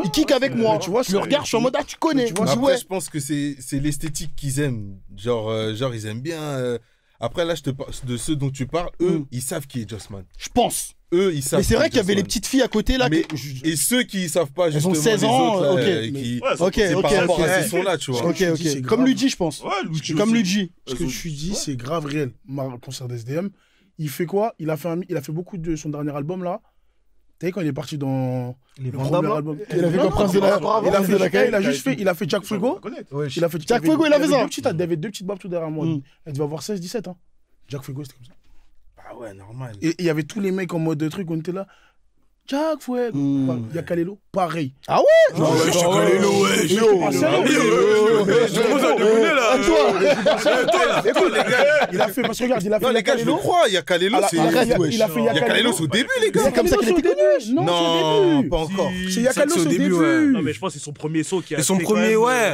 il kick avec moi. tu vois, je le c'est- regarde, je suis en mode ah tu connais. tu vois, Je dis, Après, ouais. je pense que c'est l'esthétique qu'ils aiment. Genre, ils aiment bien. Après, là, je te parle de ceux dont tu parles. Eux, ils savent qui est Jossman. Je pense. Eux, ils savent. Mais c'est qui vrai est qu'il y avait les Jossman. petites filles à côté là. Mais- que- Et ceux qui savent pas, Elles ont justement, 16 les ans, autres, là, ok. qui... Ouais, Ok, c'est ok, par rapport ok. à ces sons-là, tu vois. Ok, je te dis, ok. c'est Comme grave. Luigi, je pense. Ouais, Luigi Comme aussi. Luigi. Ce que je dis, c'est grave réel. Ma concert d'SDM, il fait quoi? Il a fait beaucoup de son dernier album là. T'as vu quand il est parti dans Les le Vandam, premier là. album? Il a fait comme Prince de la. Il a Prince de la Caille. il a fait Jack Fuego. Ouais, Il a fait Jack Fuego, il avait ça. Il avait deux petites babes tout derrière moi. Mm. Elle devait avoir 16-17 ans. Jack Fuego, c'était comme ça. Ah ouais, normal. Et il y avait tous les mecs en mode de truc, on était là. Jack Fuego. Mm. Il y a Kalelo, pareil. Ah ouais? Genre, je suis Kalelo, ouais. Yo, Je commence à déconner là. Écoute, il a fait, parce que regarde, il a fait Non, les gars, je le crois. Il y a Kalelo, c'est. arrête, wesh. il a fait Il y a Kalelo, c'est au début, les gars. C'est comme ça qu'il était connu. Non, c'est au Non, début. pas encore. C'est Yakalo, c'est au début. Non, mais je pense que c'est son premier saut qui a. Et son fait quand premier, même, ouais.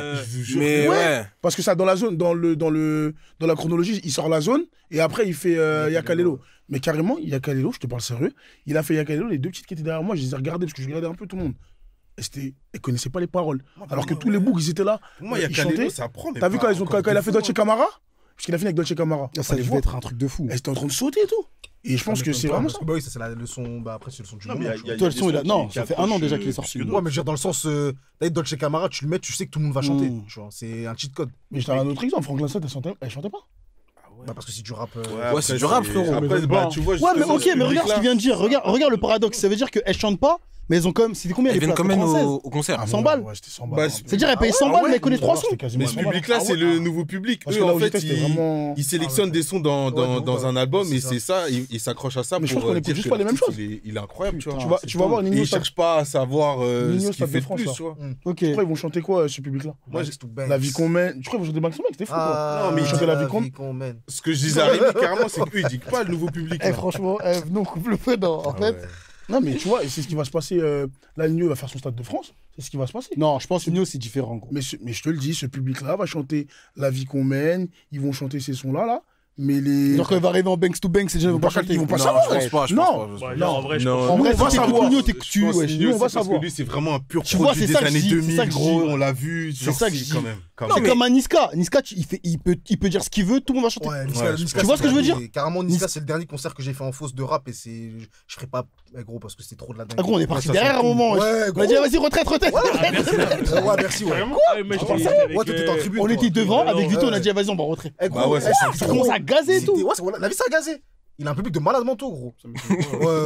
Mais ouais. Parce que ça, dans la zone, dans la chronologie, il sort la zone et après il fait Yakalelo. Mais carrément, Yakalelo, je te parle sérieux, il a fait Yakalelo, les deux petites qui étaient derrière moi, je les ai regardées parce que je regardais un peu tout le monde. Et ils connaissaient pas les paroles. Alors que tous les boucs, ils étaient là. Moi, il y a ils Kalelo, chantaient. ça prend. mais T'as vu pas quand encore il a de fait fou, Dolce Camara? Parce qu'il a fini avec Dolce Camara. Ça Fallait devait voir. être un truc de fou. Elle était en train de sauter et tout. Et je pense que c'est vraiment ça. Bah oui, ça c'est la leçon. Bah après, c'est le son du Non, mais moment. il y a- Toi, le des son, il a- sons non, qui ça fait un an accrochent, déjà qu'il est plus sorti. que d'autres. Ouais, mais je veux dire, dans le sens, t'as Dolce Camara, tu le mets, tu sais que tout le monde va chanter. Mm. Tu vois, c'est un cheat code. Mais je t'ai un autre exemple, Franklin Sett, elle chantait pas. Bah parce que si tu rappes. Ouais, c'est du rap, frérot. Après, bah, tu vois, Ouais, mais justement, ok, ce mais regarde ce qu'il public-là, vient de dire. Regarde le paradoxe. Ça veut dire qu'elles chantent pas, mais elles ont quand même. C'était combien Elles les viennent places? quand même 96. au concert. 100 balles. Ouais, c'était 100 Bah, balles. C'est-à-dire, elles payent 100 balles, mais elles connaissent 3 sons. Mais ce public-là, c'est le nouveau public. Parce Eux, que là en où fait, j'étais, c'était ils vraiment. ils sélectionnent des sons dans un album et c'est ça, ils s'accrochent à ça Mais je pour pense qu'on écoute dire juste que pas les mêmes l'artiste, il est incroyable, tu vois. Tu vas voir Et Nino ils cherchent pas à savoir Nino, ce qu'il Stade de fait de France, plus, là. tu vois. Ok. Après, ils vont chanter quoi, ce public-là? Moi, La vie qu'on mène. Je crois qu'ils vont chanter Max Mec, c'était fou, quoi. Ah, Non, mais ils chantaient la vie qu'on mène. Ce que je disais à Rémi, carrément, c'est qu'eux, ils disent pas le nouveau public. Eh, là. franchement, nous, on coupe le feu en Ah fait. ouais. Non, mais tu vois, et c'est ce qui va se passer. Là, Nino va faire son Stade de France. C'est ce qui va se passer. Non, je pense que Nino, c'est différent, gros. Mais je te le dis, ce public-là va chanter La vie qu'on mène. Ils vont chanter ces sons-là, là. Mais les. Genre, quand il va arriver en Banks to Banks, ces gens vont pas chanter. Ils vont pas Non, savoir. je pense pas, je Non. pense pas. Ouais, non, en vrai, je Non. pense. En vrai, Nous, on va t'écoutes savoir. Nino, Je pense tu. que Ouais. Nino, nous, on va c'est parce savoir. que lui, c'est vraiment un pur Tu vois, produit c'est des ça que je années dis, c'est 2000, ça que je gros, dis. on l'a vu. C'est genre, ça que je dis. quand même. quand C'est même. comme un Niska. Niska, il peut dire ce qu'il veut, tout le monde va chanter. Ouais, Ouais, Niska, je Niska, Tu vois c'est ce que je veux le dire dernier- Carrément, Niska, c'est le dernier concert que j'ai fait en fausse de rap et je ferai pas, gros, parce que c'était trop de la dingue. Ah, gros, on est parti ça, derrière ça un moment. Ouais, On a gros. dit, vas-y, retraite. Ouais, merci, ouais. Ah, mais je Ouais, pensais avec, t'étais en tribune. On toi. était devant, Ouais, avec non, Vito, on a ouais. dit, vas-y, on va retrait. Eh, gros, Bah ouais, eh, ça, c'est Ça trop. commence à gazer et tout. Ouais, la vie, ça a gazé. Il a un public de malades mentaux, gros.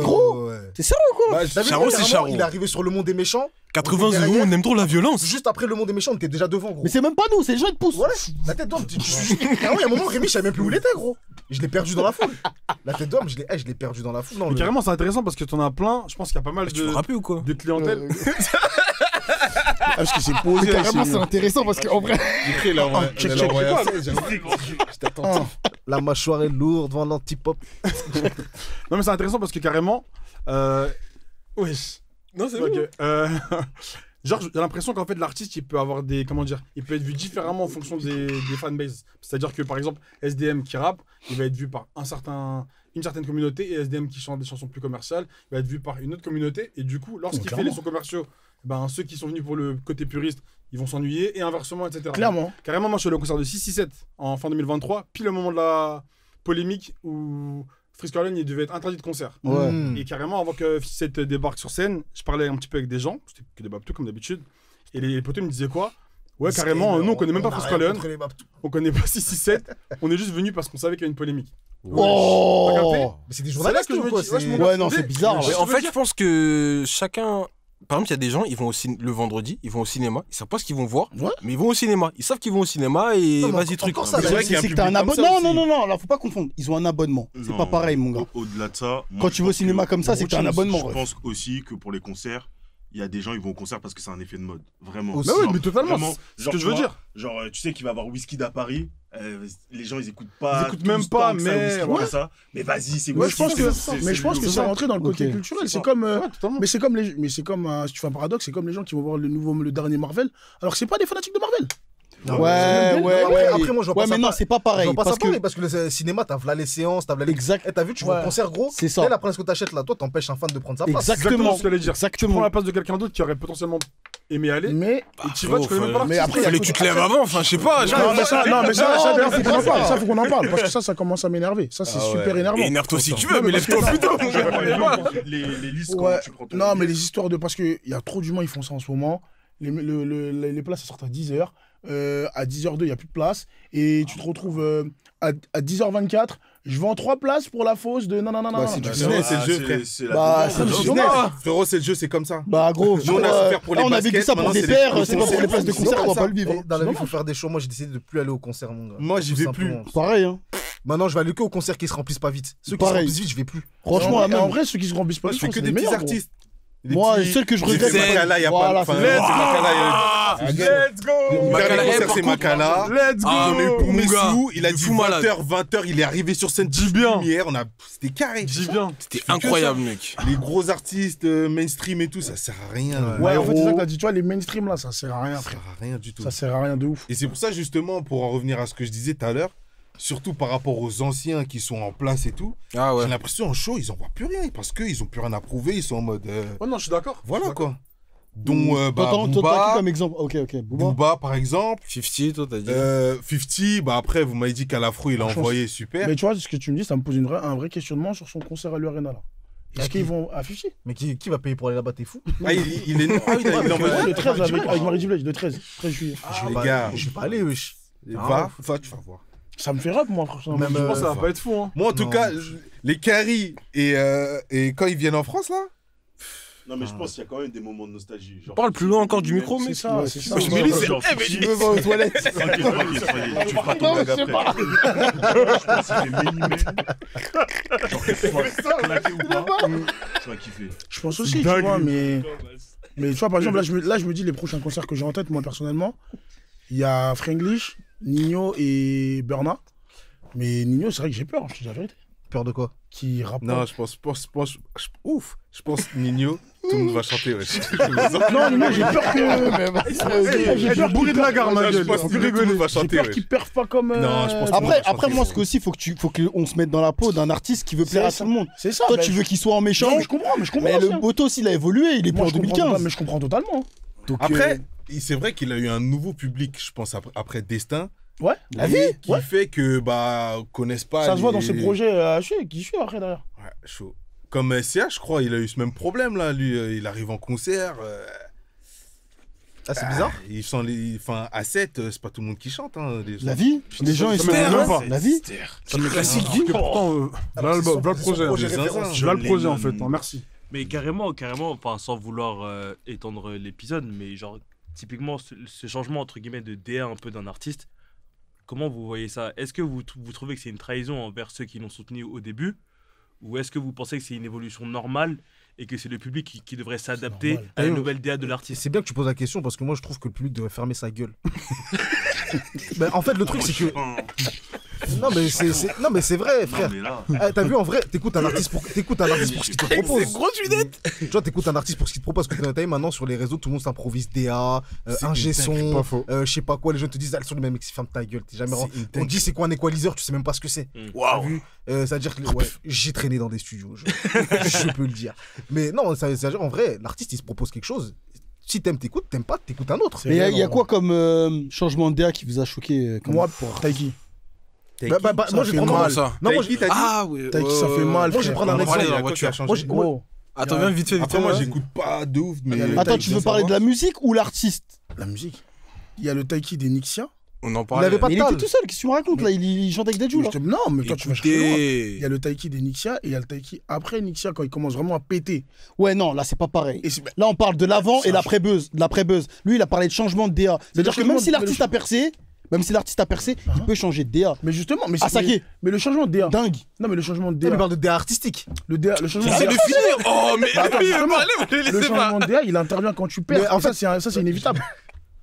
Gros. Ouais. T'es sérieux, quoi? Bah, T'as vu, Charo, c'est carrément, Charo. Il est arrivé sur Le Monde des Méchants. 80 derrière. secondes, on aime trop la violence. Juste après Le Monde des Méchants, on était déjà devant, gros. Mais c'est même pas nous, c'est les gens qui te poussent. Voilà, la tête d'homme. Carrément, il y a un moment, Rémi, je savais même plus où il était, gros. Je l'ai perdu dans la foule. La tête d'homme, je l'ai perdu dans la foule. Non, Mais carrément, c'est intéressant parce que t'en as plein. Je pense qu'il y a pas mal Tu veux rapper ou quoi? de clientèle. Parce qu'il s'est posé. Carrément, c'est intéressant parce qu'en vrai. Écrit, là, Ah, check, check, J'étais attentif. La mâchoire est lourde devant l'antipop. Non, mais c'est intéressant parce que carrément. Wesh. Non, c'est Ok, genre, j'ai l'impression qu'en fait, l'artiste, il peut avoir des. Comment dire? Il peut être vu différemment en fonction des fanbases. C'est-à-dire que, par exemple, SDM qui rappe, il va être vu par une certaine communauté, et SDM qui chante des chansons plus commerciales, il va être vu par une autre communauté. Et du coup, lorsqu'il fait les sons commerciaux ben, ceux qui sont venus pour le côté puriste, ils vont s'ennuyer, et inversement, etc. Clairement. Carrément, moi, je suis allé au concert de 667 en fin 2023, pile au moment de la polémique où Freeze Corleone, il devait être interdit de concert. Ouais. Et carrément, avant que 57 débarque sur scène, je parlais un petit peu avec des gens, c'était que des babtous comme d'habitude, et les potos me disaient quoi? Ouais, carrément, nous, on connaît même pas Freeze Corleone, on connaît pas 667, on est juste venu parce qu'on savait qu'il y a une polémique. T'as capté? Oh. Mais c'est des C'est là journalistes que je ou me quoi dis, ouais, je c'est- m'en Ouais, non, c'est bizarre. Mais là. Mais en fait, je pense que chacun. Par exemple, il y a des gens, ils vont le vendredi, ils vont au cinéma, ils savent pas ce qu'ils vont voir, Ouais. mais ils vont au cinéma. Ils savent qu'ils vont au cinéma et Non, mais vas-y, truc. encore ça, C'est vrai qu'il y a un C'est que t'as un public comme abonnement. ça Non, aussi. non, non, là, faut pas confondre. Ils ont un abonnement. C'est Non, pas pareil, mon gars. Au-delà de ça. moi, Quand je tu vas au pense cinéma que- comme ça, c'est que t'as un abonnement. Je ouais. pense aussi que pour les concerts, il y a des gens, ils vont au concert parce que c'est un effet de mode. Vraiment. Aussi. Bah oui, Genre, mais totalement, vraiment, c'est ce genre, que je veux tu vois, dire. Genre, tu sais qu'il va y avoir Wizkid à Paris. Les gens, ils écoutent pas. Ils écoutent tous même tant pas, que ça, mais Wizkid, ouais. comme ça. Mais vas-y, c'est Ouais, Wizkid, je pense que, c'est je pense que le- c'est rentré dans le côté Ok. culturel. C'est C'est ça. comme, Ouais, totalement. mais c'est comme les, mais c'est comme, si tu fais un paradoxe, c'est comme les gens qui vont voir le dernier Marvel, alors que c'est pas des fanatiques de Marvel. Ouais, ouais, Après, ouais. après, moi, je vois Ouais, pas mais ça non, pas- c'est pas pareil. Je vois pas Parce ça pareil, que. parce que le cinéma, t'as v'là les séances, t'as v'là les... Exact. Eh, t'as vu, tu vas Ouais. au concert, gros. C'est ça. Dès la place que t'achètes là, toi, t'empêches un fan de prendre sa place. Exactement. ce que j'allais dire. Tu prends Exactement. la place de quelqu'un d'autre qui aurait potentiellement aimé aller, Mais, et tu vas, tu connais même pas mais l'artiste. après, Fallait que tu te lèves avant, enfin, je sais pas. non, mais ça, Non, d'ailleurs, mais faut qu'on en c'est parle. pas Ça, faut qu'on en parle, parce que ça commence à m'énerver. Ça, c'est super énervant. Énerve-toi si tu veux, Non, mais mais lève-toi parce que- plus tôt. Les listes, Ouais. comment tu prends ton Non, mais billet. les histoires de. Parce qu'il y a trop d'humains, ils font ça en ce moment. Les places, elles sortent à 10h. À 10h02, il n'y a plus de place. Et tu te retrouves à 10h24. Je vends 3 places pour la fosse de. Non, non, non, non. Bah, non. c'est du Bah, business, c'est le jeu, frère. c'est la Bah, tendance. c'est du c'est business. Frérot, c'est le jeu, c'est comme ça. Bah, gros. Nous, on a souffert pour les on a vécu baskets, ça pour maintenant, des c'est les pères, concerts. c'est pas pour les places de C'est concert, on va ça. pas le vivre. Et dans la vie, il faut faire des choix. Moi, j'ai décidé de plus aller au concert, mon gars. Moi, j'y Tout vais plus. simplement. Pareil, hein. Maintenant, je vais aller que aux concerts qui se remplissent pas vite. Ceux qui se Pareil. remplissent vite, je vais plus. Franchement, la Et en même. vrai, ceux qui se remplissent pas, Moi, je fais que c'est des les petits meilleurs, gros. artistes. Des Moi, petits- celle que je J'ai regrette. fait Makala, il y a Voilà, pas. Enfin, c'est c'est ça. Makala. Let's go! Mon Makala, dernier concert, par c'est contre, Makala. Let's go! Ah, mais Pour mon mes gars, sous, il a de dit fou malade. 20h, il est arrivé sur scène, Dis bien. lumière, c'était carré. Dis bien. C'était incroyable, mec. Les gros artistes mainstream et tout, ça sert à rien. Ouais, en fait, c'est ça Gros, que t'as dit. Tu vois, les mainstream là, ça sert à rien, ça frère. sert à rien du tout. Ça sert à rien de ouf. Et c'est pour ça, justement, pour en revenir à ce que je disais tout à l'heure, surtout par rapport aux anciens qui sont en place et tout, Ah ouais. j'ai l'impression en show, ils en voient plus rien parce qu'ils ont plus rien à prouver, ils sont en mode. Ouais, non, je suis d'accord. Voilà quoi. Dont Toi, t'as qui Booba, comme exemple? Ok, ok. Booba. Booba, par exemple. 50, toi, t'as dit. 50, bah après, vous m'avez dit qu'à l'afro, il a Franchement, envoyé super. Mais tu vois, ce que tu me dis, ça me pose un vrai questionnement sur son concert à l'Arena là. Est-ce qu'ils vont afficher Mais qui va payer pour aller là-bas? T'es fou? Ah, il est. Il envoie. Le 13 avec Marie Dublage, le 13 juillet. Les gars, Je vais pas aller, wesh. va, tu vas voir. Ça me fait rap, moi, franchement. Même, Je pense que ça va pas être fou, hein. Moi, en tout Non. cas, les caries et quand ils viennent en France, là, Non, mais je pense qu'il y a quand même des moments de nostalgie. Genre, Parle plus loin encore du même micro, si mec. C'est ça, c'est ça. Parce que lui, c'est. Genre, Eh, mais si- il veut voir aux toilettes. Tranquille, tu feras ton gag après. Je pense qu'il fait minimum. Genre, que tu sois claqué ou pas, tu vas kiffer. Je pense aussi, tu vois, mais tu vois, par exemple, là, je me dis les prochains concerts que j'ai en tête, moi, personnellement, il y a Franglish, Nino et Burna. Mais Nino, c'est vrai que j'ai peur, je te dis la vérité. Peur de quoi? Qui rappe non, pas. je pense je pense Nino, tout le monde va chanter, ouais. Non, Nino, j'ai peur que. J'ai peur bourré de la gare, ma Je gueule. pense que tout le monde va J'ai chanter, peur ouais. qu'ils perfent pas comme. Non, je pense pas. Après, moi, ce qu'aussi, faut qu'on se mette dans la peau d'un artiste qui veut plaire à C'est tout le monde. C'est ça. Toi, bah, tu veux qu'il soit en méchant. Non, mais je comprends, mais je comprends. Mais aussi, le hein. Boto aussi, il a évolué, il est plus Moi, en je comprends 2015. mais je comprends totalement. Donc, Après, c'est vrai qu'il a eu un nouveau public, je pense, après Destin. Ouais. La vie, Qui fait que, bah, connaissent pas. Ça se voit dans les- ses projets qui suit après derrière. Ouais, chaud. Comme SCH, je crois, il a eu ce même problème, là. Lui, il arrive en concert. Ah, c'est bizarre? Ils sont enfin, à 7, c'est pas tout le monde qui chante. Hein, La vie, les gens, ils Ça sont. m'énerve même pas. La vie. Ça me classique. Pourtant, voilà le projet. projet Voilà référence. le projet, en fait. Merci. Mais carrément, enfin, sans vouloir étendre l'épisode, mais genre, typiquement, ce changement, entre guillemets, de DA un peu d'un artiste, comment vous voyez ça? Est-ce que vous trouvez que c'est une trahison envers ceux qui l'ont soutenu au début? Ou est-ce que vous pensez que c'est une évolution normale et que c'est le public qui devrait s'adapter normal. à la nouvelle DA de Et l'artiste? c'est bien que tu poses la question parce que moi je trouve que le public devrait fermer sa gueule. Ben, en fait, le truc c'est que. Non, mais c'est vrai, frère. Non, mais là, Ah, t'as vu, en vrai, t'écoutes un artiste pour ce qu'il te propose. grosse lunette. Tu vois, t'écoutes un artiste pour ce qu'il te propose. Parce que t'as vu, maintenant sur les réseaux, tout le monde s'improvise DA, ingé son, Pas faux. je sais pas quoi. Les gens te disent, ah, le son du même mec, ferme ta gueule. T'es jamais C'est une On dingue. dit, c'est quoi un equalizer, tu sais même pas ce que c'est. T'as Waouh. vu C'est-à-dire que ouais, j'ai traîné dans des studios, je peux le dire. Mais non, c'est-à-dire en vrai, l'artiste il se propose quelque chose. Si t'aimes, t'écoutes, t'aimes pas, t'écoutes un autre. Mais il y a quoi comme changement de DA qui vous a choqué Moi, pour Taiki. Moi, je vais prendre mal. ça. Non, moi, Ah, ouais. Taiki, ça fait mal. Moi, je vais prendre un On va aller exemple. dans la voiture. Moi, je- Gros. Attends, viens vite fait, vite Après, fait. moi, ouais. j'écoute pas de ouf, mais. Attends, tu veux parler de la musique ou l'artiste? La musique. Il y a le Taiki des Nixia. On en Il parlait. avait pas Mais de il était tal. tout seul, qu'est-ce que tu me racontes là? Il chante avec Dadju là. Non, mais toi, tu vas chercher loin. Il Écoutez. y a le Taiki des Nixia et il y a le Taiki après Nixia quand il commence vraiment à péter. Ouais, non, là c'est pas pareil. Et c'est- Là on parle de l'avant Ça, et l'après-buzz. De l'après-buzz. Lui il a parlé de changement de DA. C'est-à-dire que même si l'artiste a percé, il peut changer de DA. Mais justement, mais Ah, ça y est. mais le changement de DA. Dingue. Non, mais le changement de Il DA. parle de DA artistique. Le changement C'est de le DA. finir. Oh, mais Bah, attends, lui, justement, parlez, vous le Le laissez pas. changement de DA, il intervient quand tu perds. Mais en En fait, ça, c'est inévitable.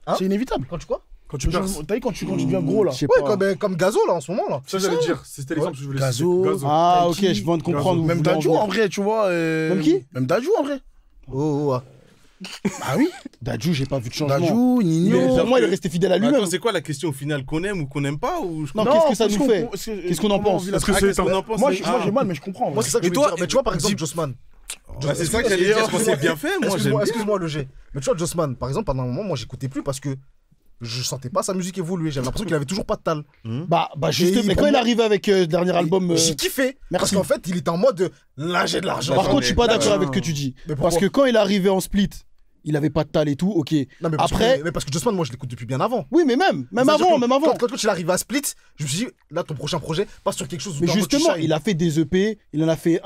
Hein C'est inévitable. Quand tu quoi? Quand tu perces. T'as vu quand tu deviens gros là. Je sais Ouais, pas. comme Gazo là en ce moment là. Ça, j'allais dire. C'était l'exemple que je voulais Gazo. citer. Gazo. Ah ok, Taiki, je viens de comprendre où Même vous voulez en Dadju venir. en vrai, tu vois. Même qui? Même Dadju en vrai. Oh, ah. Ah oui. Dadju, j'ai pas vu de changement. Dadju, Mais Nino. pour moi il est resté fidèle à Mais lui-même. attends, c'est quoi la question au final? Qu'on aime ou qu'on n'aime pas ou... Non, qu'est-ce que ça nous fait? Qu'est-ce qu'on en pense? Est-ce que c'est qu'on en pense? Moi, j'ai mal, mais je comprends. en Moi vrai. c'est ça que Et je voulais toi, dire. Mais tu vois par exemple Jossman. Bah, c'est ça que j'allais dire, quand c'est bien fait, moi j'aime Excuse-moi, bien. excuse-moi le G. Mais tu vois Jossman, par exemple pendant un moment moi j'écoutais plus parce que je sentais pas sa musique évoluer. J'avais l'impression qu'il avait toujours pas de tal. Bah justement, Et mais pour quand il moi- est arrivé avec le dernier album. J'ai kiffé. Parce merci. qu'en fait il était en mode là j'ai de l'argent. Par contre, je suis pas Là, d'accord avec ce que tu dis. Mais pourquoi? Parce que quand il est arrivé en split, il avait pas de tal et tout, ok. Non, mais parce Après- mais parce que Jossman moi je l'écoute depuis bien avant. Oui, mais même C'est-à-dire avant, que même avant. Quand il est arrivé à Split, je me suis dit, là, ton prochain projet, passe sur quelque chose où Mais t'es en mode, tu justement, shine. il a fait des EP, il en a fait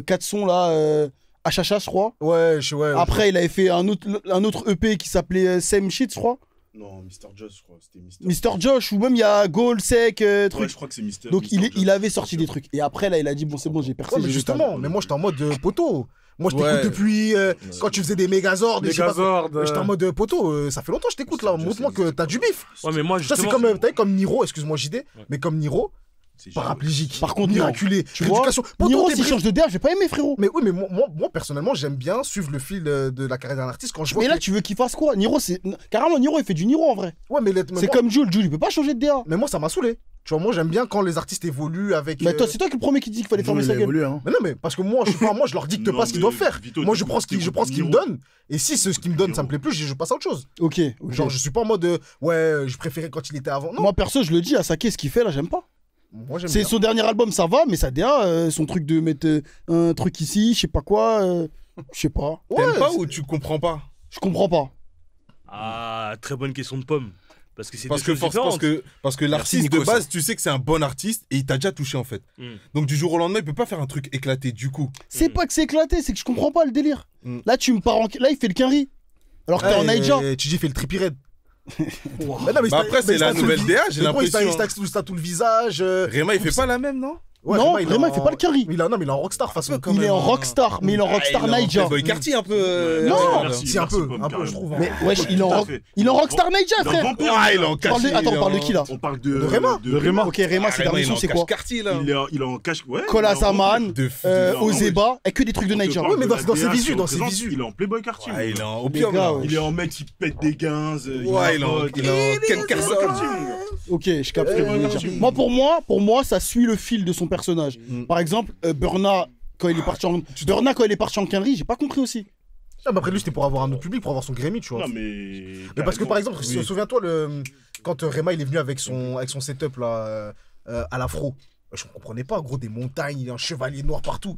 4 sons là, HHH, je crois. Ouais, ouais. Après, il avait fait un autre EP qui s'appelait Same Shit, je crois. Non, Mr. Josh, je crois. C'était Mr. Josh, ou même il y a Goal, Sec, Ouais, truc. je crois que c'est Mr. Donc Mr. il Josh. avait sorti des trucs. Et après, là, il a dit, bon, c'est bon, j'ai percé. Ouais, mais j'ai justement, mais moi, j'étais en mode poteau. Moi, je t'écoute Ouais. depuis quand tu faisais des Megazords. et je sais pas quoi. Megazord. J'étais en mode poteau. Ça fait longtemps que je t'écoute là. Montre-moi que t'as du bif. Ouais, mais moi, Ça, c'est justement. comme, t'as vu, comme Niro, excuse-moi, JD, mais comme Niro, C'est paraplégique. Par contre, miraculé. tu vois, Rééducation. Poteau, Niro, t'es s'il bri- change de DA, j'ai pas aimé, frérot. Mais oui, mais moi, personnellement, j'aime bien suivre le fil de la carrière d'un artiste quand je vois. Mais là, que- tu veux qu'il fasse quoi? Niro, c'est. Carrément, Niro, il fait du Niro en vrai. Ouais, mais C'est comme Jules, il peut pas changer de DA. Mais moi, ça m'a saoulé. Tu vois, moi, j'aime bien quand les artistes évoluent avec. Mais toi, c'est toi qui le premier qui dit qu'il fallait fermer sa gueule. Hein. Mais non, mais parce que moi, je suis pas, moi, je leur dicte Non, pas ce qu'ils mais doivent faire. Vito, Moi, tu je prends ce qu'ils me Niro. donnent. Et si ce qu'ils me donnent, ça me plaît plus, je passe à autre chose. Ok. ok. Genre, je suis pas en mode, ouais, je préférais quand il était avant. Non, Moi, perso, je le dis, à Sake, ce qu'il fait là, j'aime pas. moi, j'aime C'est bien. son dernier album, ça va, mais sa DA, son truc de mettre un truc ici, je sais pas quoi, je sais pas. Ouais, T'aimes pas ou tu comprends pas? Je comprends pas. Ah, très bonne question de pomme. Parce que c'est Parce deux que, choses différentes. parce que l'artiste Nico, de base, tu sais que c'est un bon artiste et il t'a déjà touché en fait. Mm. Donc du jour au lendemain, il peut pas faire un truc éclaté du coup. C'est pas que c'est éclaté, c'est que je comprends pas le délire. Mm. Là, tu me pars en. Là, il fait le quinri. Alors que t'es en Naija. Tu dis, fais le trippy red. Bah après, c'est la nouvelle DA, j'ai l'impression. Il t'a tout le visage. Réma, il fait pas la même, non? Ouais, Non, Réma, Réma, il fait pas le carry. Non, mais il est en rockstar, de toute façon. Il est en rockstar, mais il est en rockstar Naija. Boy Cartier un peu. Non, merci, Si, un merci, peu, Pomme, un peu, carrément. je trouve. hein. Mais wesh, il est en, Tout à rock... fait. il est en rockstar Naija, Dans frère. Vampire, Ah, il est en Parle de- Cartier. Attends, on parle de qui là? On parle de Réma. De Réma. Ok, Réma, ses derniers sons, c'est quoi? Cartier là. Il est en cash. Ouais. Kola Zaman, De fou. Ozeba, et que des trucs de Naija. Ouais, mais dans ses DA, visus, qui dans ses représente, visus. Il est en Playboy Cartier. Ouais, il est en Les opium gars, là. ouais. Il est en mec qui pète des gains. Ouais, il est en Ken Carson. Ok, je capte ce que vous voulez dire. Moi, pour moi, ça suit le fil de son personnage. Par exemple, Burna, quand il est parti en quinri, j'ai pas compris aussi. Ah, mais après, lui, c'était pour avoir un autre public, pour avoir son Grammy, tu vois. Non, mais. Mais parce que par exemple, Oui. souviens-toi, quand Réma il est venu avec son setup là, à l'afro, je comprenais pas, gros, des montagnes, il y a un chevalier noir partout.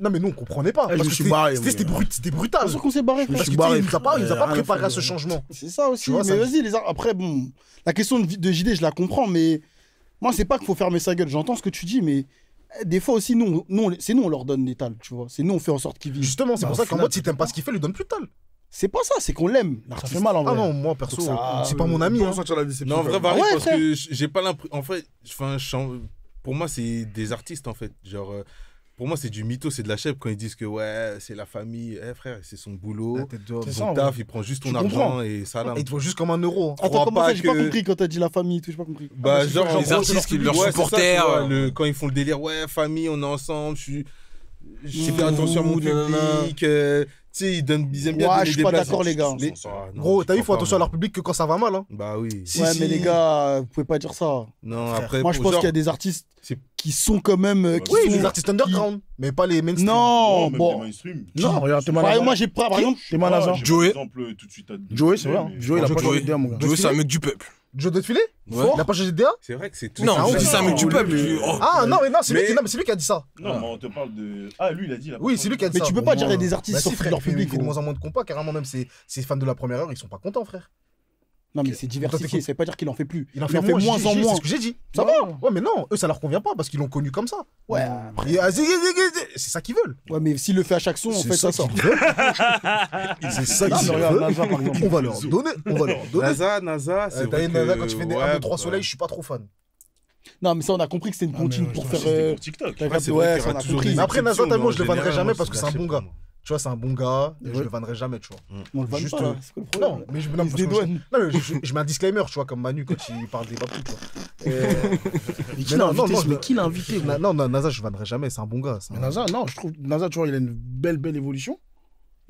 Non, mais nous on comprenait pas. je parce me que suis barré, c'était moi. c'était brutal. C'est sûr qu'on s'est barré, frère. Parce suis que barré, il nous a pas rien à préparé à faire, ce changement. C'est ça aussi. Tu vois, mais ça- vas-y, après, bon, la question de JD, je la comprends, mais moi, c'est pas qu'il faut fermer sa gueule. J'entends ce que tu dis, mais des fois aussi, c'est nous, on leur donne des tales, tu vois. C'est nous, on fait en sorte qu'ils vivent. Justement, c'est Bah, pour au ça qu'en final, mode, si t'aimes pas ce qu'il fait, lui donne plus de tal. C'est pas ça, c'est qu'on l'aime. Ça L'artiste. fait mal en Ah vrai. non, moi perso, Donc ça- c'est pas mon ami. Pour hein. ressentir la déception. Non, en vrai, quand même. Varie, Ouais, parce frère. que j'ai pas l'impression. En fait, pour moi, c'est des artistes en fait. Genre, pour moi, c'est du mytho, c'est de la chèvre quand ils disent que ouais, c'est la famille. Eh frère, c'est son boulot. La tête dehors. C'est ça, Son en taf, vrai. il prend juste Je ton argent comprends. et ça là. Il te voit juste comme un euro. hein. Attends, crois comment pas ça, j'ai pas que- compris quand t'as dit la famille, tout, j'ai pas compris. Bah, mais genre, c'est en Les gros, artistes qui leurs ouais, c'est ça, supporters. tu vois, quand ils font le délire, ouais, famille, on est ensemble, je fais Mmh, attention à mon nanana. public, sais, ils aiment bien Ouais, donner je suis des pas places. d'accord, les gars. Gros, t'as vu, il faut attention à leur public que quand ça va mal. Hein. Bah oui. Ouais, mais les gars, vous pouvez pas dire ça. Non, après. Moi, je pense qu'il y a des artistes c'est- qui sont quand même. Qui Oui, sont- les artistes underground, mais pas les mainstream. Non, même bon. les mainstream. Non, regarde, t'es Par malade. exemple, moi, j'ai pas, par exemple. T'es malade. J'ai pas Joey. d'exemple tout de suite à te Joey, c'est donner, vrai. mais- Joey, il a pas Joey. changé d'idée, mon gars. Joey, c'est un mec du peuple. Joe de filet Ouais. Il a pas changé de DA C'est vrai que c'est tout. Non, c'est un c'est un mec du ouf. peuple. Mais- Oh. Ah non, mais non, c'est lui, Mais- non, mais c'est lui qui a dit ça. Non, mais on te parle de. Ah, lui, il a dit. il a pas Oui, changé. c'est lui qui a dit Mais ça. tu peux Au pas moins, dire des artistes bah si, sortent de frère, leur il fait public. de gros. moins en moins de compas, carrément même ses fans de la première heure, ils sont pas contents, frère. Non, mais c'est diversifié, ça veut pas dire qu'il en fait plus. Il en fait moins moins en moins. C'est ce que j'ai dit. Ça va. Ouais, mais non, eux, ça leur convient pas parce qu'ils l'ont connu comme ça. Ouais, C'est ça qu'ils veulent. ouais, mais s'il le fait à chaque son, en fait, ça sort. qu'ils veulent. C'est ça Non, qu'ils mais regarde, veulent. NASA, par exemple. On va leur donner. On va leur donner. NASA, c'est T'as vrai une que... nana quand tu fais des 1, 2, 3 bah, soleils, je suis pas trop fan. Non, mais ça, on a compris que c'était une Ah, mais comptine ouais, pour je faire. pense que C'était pour TikTok. Ouais, c'est vrai qu'il y ça, aura on a toujours compris. des Mais après, Nazar, exceptions, moi, je le mais en vannerai général, jamais moi, parce que je c'est un bon l'accepte gars. pas, moi. Tu vois, c'est un bon gars, et je Ouais. le vannerai jamais, tu vois. On le vanne Juste, pas, c'est quoi le problème Non, mais je, non, Il se parce que dédouane. non, mais je mets un disclaimer, tu vois, comme Manu quand il parle des babous, tu vois. Mais qui Mais l'a non, non, invité non, ce mec Qui l'a invité gros Non, Nazar, je le vannerai jamais, c'est un bon gars. c'est Mais un- NASA, non, je trouve NASA, tu vois, il a une belle évolution.